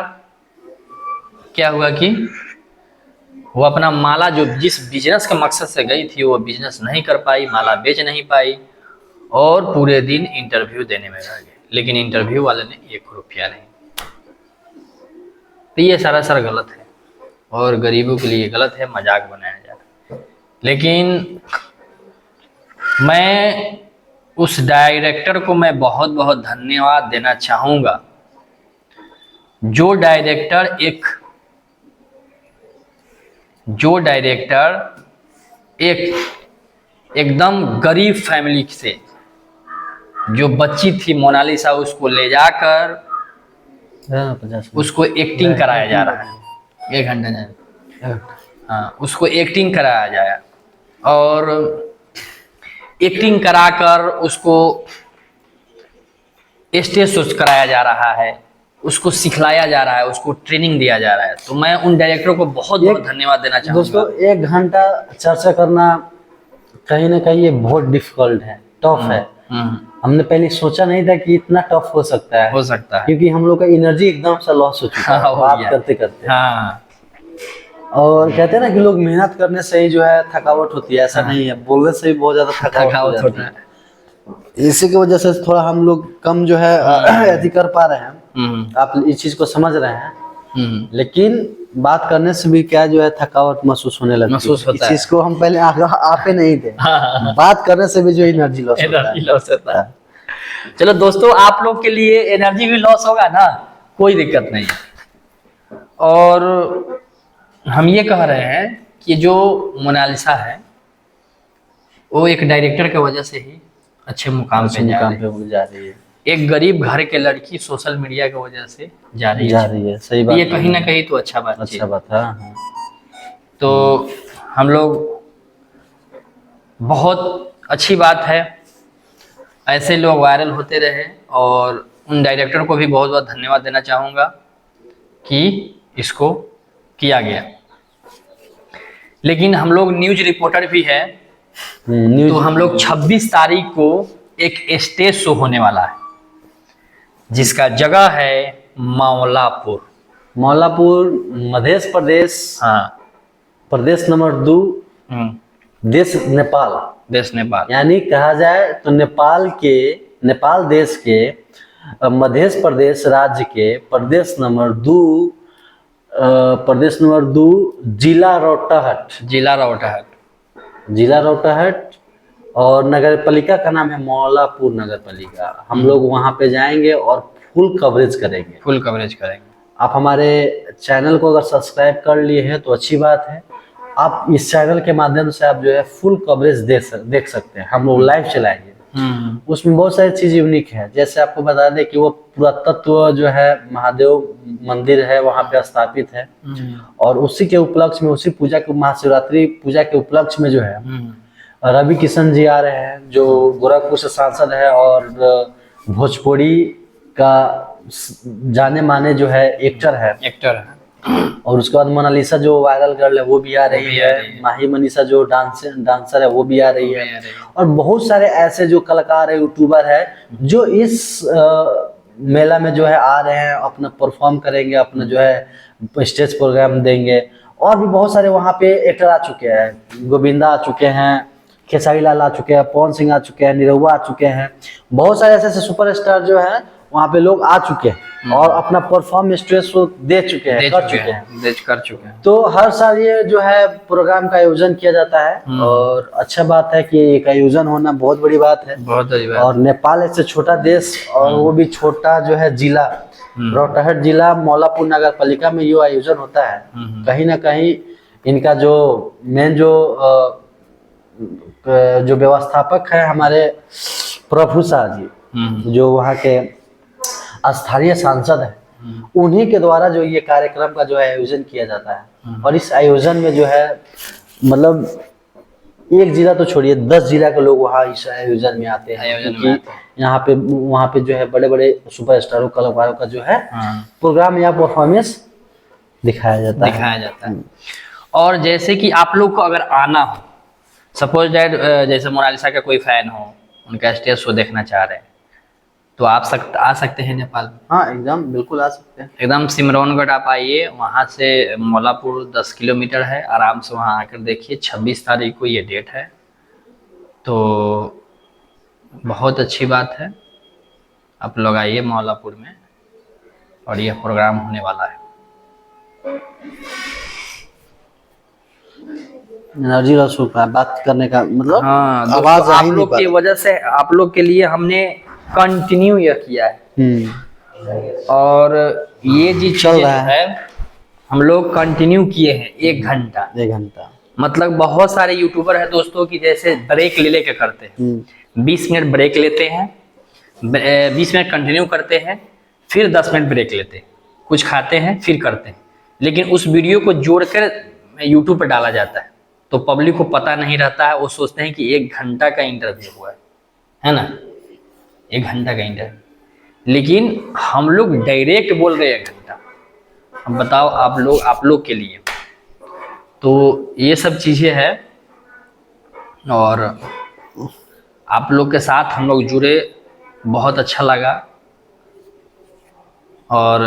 क्या हुआ कि वो अपना माला, जो जिस बिजनेस के मकसद से गई थी, वो बिजनेस नहीं कर पाई, माला बेच नहीं पाई, और पूरे दिन इंटरव्यू देने में रह गए, लेकिन इंटरव्यू वाले ने 1 रुपया नहीं। तो ये सरासर गलत है और गरीबों के लिए गलत है, मजाक बनाया जाता है। लेकिन मैं उस डायरेक्टर को मैं बहुत बहुत धन्यवाद देना चाहूँगा, जो डायरेक्टर एकदम गरीब फैमिली से जो बच्ची थी मोनालिसा, उसको ले जाकर उसको एक्टिंग कराया जा रहा है। 1 घंटा, हाँ, उसको एक्टिंग कराया जाए और एक्टिंग कराकर उसको स्टेज शो कराया जा रहा है, उसको सिखलाया जा रहा है, उसको ट्रेनिंग दिया जा रहा है। तो मैं उन डायरेक्टर को बहुत बहुत धन्यवाद देना चाहूँगा। दोस्तों 1 घंटा चर्चा करना कहीं ना कहीं ये बहुत डिफिकल्ट है, टफ है। हमने पहले सोचा नहीं था कि इतना टफ हो सकता है, क्योंकि हम लोग का एनर्जी एकदम से लॉस हो चुका है बात करते करते। हाँ। और कहते हैं ना कि लोग मेहनत करने से ही जो है थकावट होती है, ऐसा नहीं है, बोलने से भी बहुत ज्यादा थकावट होता है। इसी की वजह से थोड़ा हम लोग कम जो है अति कर पा रहे हैं। आप इस चीज को समझ रहे हैं, लेकिन बात करने से भी क्या जो है थकावट महसूस होने लगती है। इस चीज को हम पहले आपे नहीं थे। बात करने से भी जो एनर्जी लॉस होता है। चलो दोस्तों, आप लोग के लिए एनर्जी भी लॉस होगा ना, कोई दिक्कत नहीं है। और हम ये कह रहे हैं कि जो मोनालिसा है वो एक डायरेक्टर की वजह से ही अच्छे मुकाम पे जा रही है। एक गरीब घर के लड़की सोशल मीडिया की वजह से जा रही है। सही बात, ये कहीं ना कहीं तो अच्छा बात है। तो हम लोग, बहुत अच्छी बात है, ऐसे लोग वायरल होते रहे। और उन डायरेक्टर को भी बहुत बहुत धन्यवाद देना चाहूँगा कि इसको किया गया। लेकिन हम लोग न्यूज रिपोर्टर भी है, तो हम लोग 26 तारीख को एक स्टेज शो होने वाला है, जिसका जगह है मौलापुर मध्य प्रदेश। हाँ, प्रदेश नंबर 2, देश नेपाल। यानी कहा जाए तो नेपाल देश के मध्य प्रदेश राज्य के प्रदेश नंबर 2 जिला रोहताहट और नगर पालिका का नाम है मौलापुर नगर पालिका। हम लोग वहां पे जाएंगे और फुल कवरेज करेंगे। आप हमारे चैनल को अगर सब्सक्राइब कर लिए हैं तो अच्छी बात है। आप इस चैनल के माध्यम से आप जो है फुल कवरेज देख सकते हैं। हम लोग लाइव चलाएंगे, उसमें बहुत सारी चीज यूनिक है। जैसे आपको बता दें कि वो पुरातत्व जो है महादेव मंदिर है वहां पे स्थापित है, और उसी के उपलक्ष्य में, उसी पूजा के, महाशिवरात्रि पूजा के उपलक्ष्य में जो है रवि किशन जी आ रहे हैं, जो गोरखपुर से सांसद है और भोजपुरी का जाने माने जो है एक्टर है। और उसके बाद मोनालिसा जो वायरल गर्ल है वो भी आ रही है। माही मनीषा जो डांसर है वो भी आ रही है। और बहुत सारे ऐसे जो कलाकार है, यूट्यूबर है, जो इस मेला में जो है आ रहे हैं, अपना परफॉर्म करेंगे, अपना जो है स्टेज प्रोग्राम देंगे। और भी बहुत सारे वहाँ पे एक्टर आ चुके हैं, गोविंदा आ चुके हैं, खेसारी लाल आ चुके हैं, पवन सिंह आ चुके हैं, निरहुआ आ चुके हैं। बहुत सारे ऐसे सुपरस्टार जो है वहाँ पे लोग आ चुके हैं और अपना परफॉर्म स्टेज शो कर चुके हैं। तो हर साल ये जो है प्रोग्राम का आयोजन किया जाता है, और अच्छा बात है कि एक आयोजन होना बहुत बड़ी बात है। और नेपाल ऐसे छोटा देश, और वो भी छोटा जो है जिला, रोहताहट जिला मौलापुर नगर पालिका में ये आयोजन होता है। कहीं ना कहीं इनका जो मेन जो व्यवस्थापक है हमारे प्रभु शाह जी, जो वहाँ के स्थानीय सांसद है, उन्हीं के द्वारा जो ये कार्यक्रम का जो है आयोजन किया जाता है। और इस आयोजन में जो है मतलब एक जिला तो छोड़िए, 10 जिला के लोग वहाँ इस आयोजन में आते हैं, क्योंकि यहाँ पे वहाँ पे जो है बड़े बड़े सुपरस्टारों कलाकारों का जो है प्रोग्राम या परफॉर्मेंस दिखाया जाता है। और जैसे कि आप लोग को अगर आना हो, सपोज दैट जैसे मोनालिसा का कोई फैन हो, उनका स्टेज शो देखना चाह रहे हैं, तो आप आ सकते हैं नेपाल में। हाँ, एकदम बिल्कुल आ सकते हैं। एकदम सिमरौनगढ़ आप आइए, वहाँ से मौलापुर 10 किलोमीटर है। आराम से वहाँ आकर देखिए। 26 तारीख को ये डेट है, तो बहुत अच्छी बात है। आप लोग आइए मौलापुर में, और यह प्रोग्राम होने वाला है। एनर्जी लॉस हो रहा है, बात करने का मतलब हाँ दोस्तों, आवाज आ आप ही नहीं लोग पा की रहा। वजह से आप लोग के लिए हमने कंटिन्यू यह किया है, और ये जी चल चीजें रहा जो है। है हम लोग कंटिन्यू किए हैं 1 घंटा। 1 घंटा। मतलब बहुत सारे यूट्यूबर है दोस्तों की जैसे ब्रेक ले लेके करते हैं, 20 मिनट ब्रेक लेते हैं, 20 मिनट कंटिन्यू करते हैं, फिर 10 मिनट ब्रेक लेते हैं, कुछ खाते हैं, फिर करते हैं। लेकिन उस वीडियो को जोड़कर यूट्यूब पर डाला जाता है, तो पब्लिक को पता नहीं रहता है, वो सोचते हैं कि 1 घंटा का इंटरव्यू हुआ है ना, 1 घंटा का इंटरव्यू। लेकिन हम लोग डायरेक्ट बोल रहे हैं 1 घंटा। अब बताओ आप लोग के लिए तो ये सब चीज़ें हैं, और आप लोग के साथ हम लोग जुड़े, बहुत अच्छा लगा। और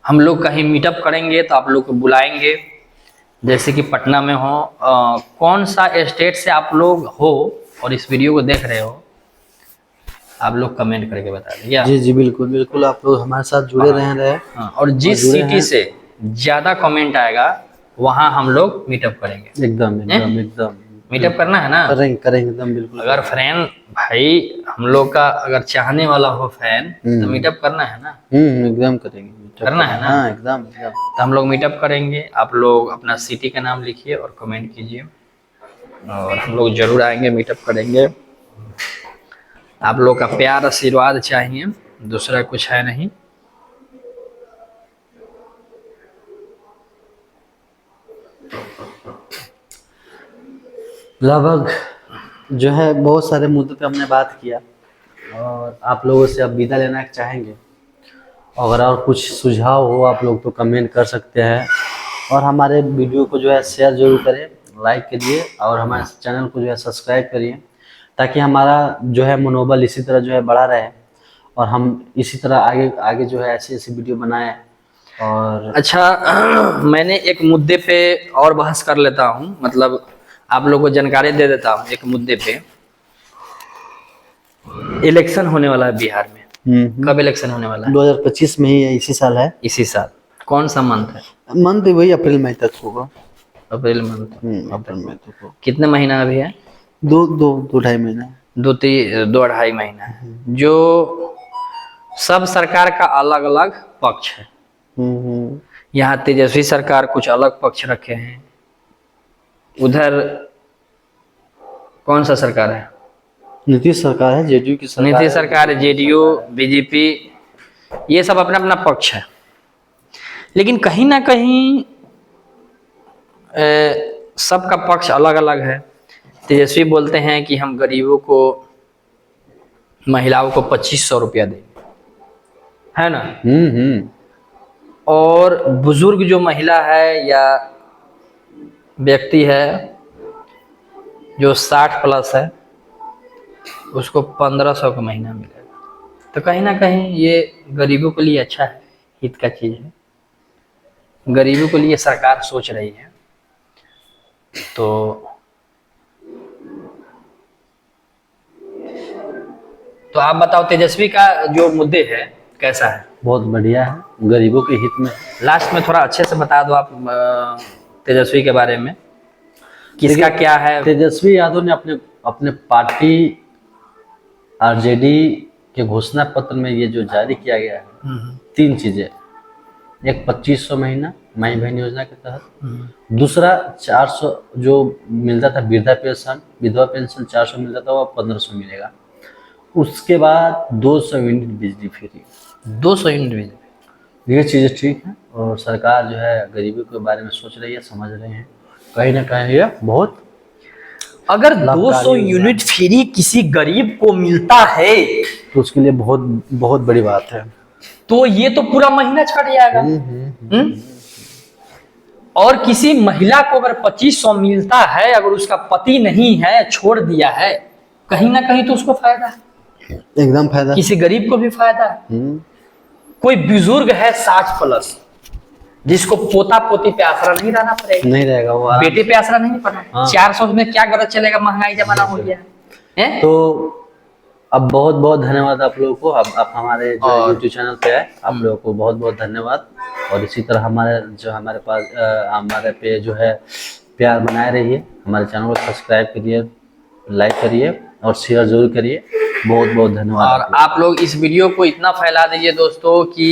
हम लोग कहीं मीटअप करेंगे तो आप लोग को बुलाएंगे, जैसे कि पटना में हो। कौन सा स्टेट से आप लोग हो और इस वीडियो को देख रहे हो, आप लोग कमेंट करके बता दीजिए। जी जी बिल्कुल बिल्कुल, आप लोग हमारे साथ जुड़े रहे। हाँ, और जिस जुड़े सिटी हैं। से ज़्यादा कमेंट आएगा वहाँ हम लोग मीटअप करेंगे। एकदम एकदम एकदम मीटअप करना है ना, करेंगे करेंगे एकदम बिल्कुल। अगर फ्रेंड भाई हम लोग का अगर चाहने वाला हो फैन, तो मीटअप करना है ना, एकदम करेंगे, करना है ना। हाँ एकदम एकदम। तो हम लोग मीटअप करेंगे, आप लोग अपना सिटी का नाम लिखिए और कमेंट कीजिए, और हम लोग जरूर आएंगे, मीटअप करेंगे। आप लोग का प्यार आशीर्वाद चाहिए, दूसरा कुछ है नहीं। लगभग जो है बहुत सारे मुद्दों पे हमने बात किया, और आप लोगों से अब विदा लेना चाहेंगे। अगर और कुछ सुझाव हो आप लोग तो कमेंट कर सकते हैं, और हमारे वीडियो को जो है शेयर जरूर करें, लाइक करिए, और हमारे चैनल को जो है सब्सक्राइब करिए, ताकि हमारा जो है मनोबल इसी तरह जो है बढ़ा रहे, और हम इसी तरह आगे आगे जो है ऐसी ऐसी वीडियो बनाएं। और अच्छा मैंने एक मुद्दे पे और बहस कर लेता हूँ, मतलब आप लोगों को जानकारी दे देता हूँ एक मुद्दे पे। इलेक्शन होने वाला है बिहार में, कब इलेक्शन होने वाला है? 2025 में ही है, इसी साल है। इसी साल। कौन सा मंथ है? मंथ वही अप्रैल मई तक होगा। April month. अप्रैल मई तक होगा। कितने महीना अभी है? दो ढाई महीना। 2-2.5 महीना है। जो सब सरकार का अलग अलग पक्ष है। यहाँ तेजस्वी सरकार कुछ अलग पक्ष रखे हैं, उधर कौन सा सरकार है? नीतीश सरकार है, जेडीयू की सरकार। नीतीश सरकार है, जेडीयू, बीजेपी, ये सब अपना अपना पक्ष है। लेकिन कहीं ना कहीं सबका पक्ष अलग अलग है। तेजस्वी बोलते हैं कि हम गरीबों को, महिलाओं को 2500 रुपया देंगे, है ना। और बुजुर्ग जो महिला है या व्यक्ति है जो 60 प्लस है, उसको 1500 का महीना मिलेगा। तो कहीं ना कहीं ये गरीबों के लिए अच्छा है, हित का चीज है, गरीबों के लिए सरकार सोच रही है। तो आप बताओ तेजस्वी का जो मुद्दे है कैसा है? बहुत बढ़िया है, गरीबों के हित में। लास्ट में थोड़ा अच्छे से बता दो आप तेजस्वी के बारे में, किसका क्या है? तेजस्वी यादव ने अपने अपने पार्टी आरजेडी के घोषणा पत्र में ये जो जारी किया गया है, 3 चीजें। एक 2500 महीना माई बहन योजना के तहत, दूसरा 400 जो मिलता था वृद्धा पेंशन, विधवा पेंशन 400 मिलता था, वो 1500 मिलेगा। उसके बाद 200 यूनिट बिजली फ्री। 200 यूनिट बिजली, ये चीज़ें ठीक है, और सरकार जो है गरीबी के बारे में सोच रही है, समझ रहे हैं। कहीं ना कहीं ये बहुत, अगर 200 यूनिट फ्री किसी गरीब को मिलता है तो उसके लिए बहुत बहुत बड़ी बात है। तो ये तो पूरा महीना छट जाएगा। और किसी महिला को अगर 2500 मिलता है, अगर उसका पति नहीं है, छोड़ दिया है, कहीं ना कहीं तो उसको फायदा है, एकदम फायदा। किसी गरीब को भी फायदा है। कोई बुजुर्ग है 60 प्लस, जिसको पोता पोती पे आसरा नहीं रहना पड़ेगा, नहीं रहेगा, वो बेटे पे आसरा नहीं पड़ना। हाँ। 400 में क्या गरज चलेगा, महंगाई जमाना हो गया है। तो अब बहुत बहुत धन्यवाद आप लोगों को। आप हमारे जो यूट्यूब चैनल पे आए, आप लोगों को बहुत बहुत धन्यवाद। और इसी तरह हमारे पास हमारे पे जो है प्यार बनाए रहिए, हमारे चैनल को सब्सक्राइब करिए, लाइक करिए और शेयर जरूर करिए। बहुत बहुत धन्यवाद। और आप लोग इस वीडियो को इतना फैला दीजिए दोस्तों कि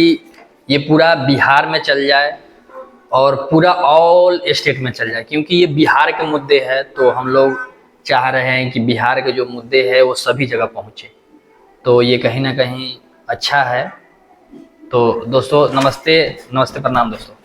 ये पूरा बिहार में चल जाए और पूरा ऑल स्टेट में चल जाए, क्योंकि ये बिहार के मुद्दे हैं, तो हम लोग चाह रहे हैं कि बिहार के जो मुद्दे हैं वो सभी जगह पहुँचे, तो ये कहीं ना कहीं अच्छा है। तो दोस्तों नमस्ते, नमस्ते, प्रणाम दोस्तों।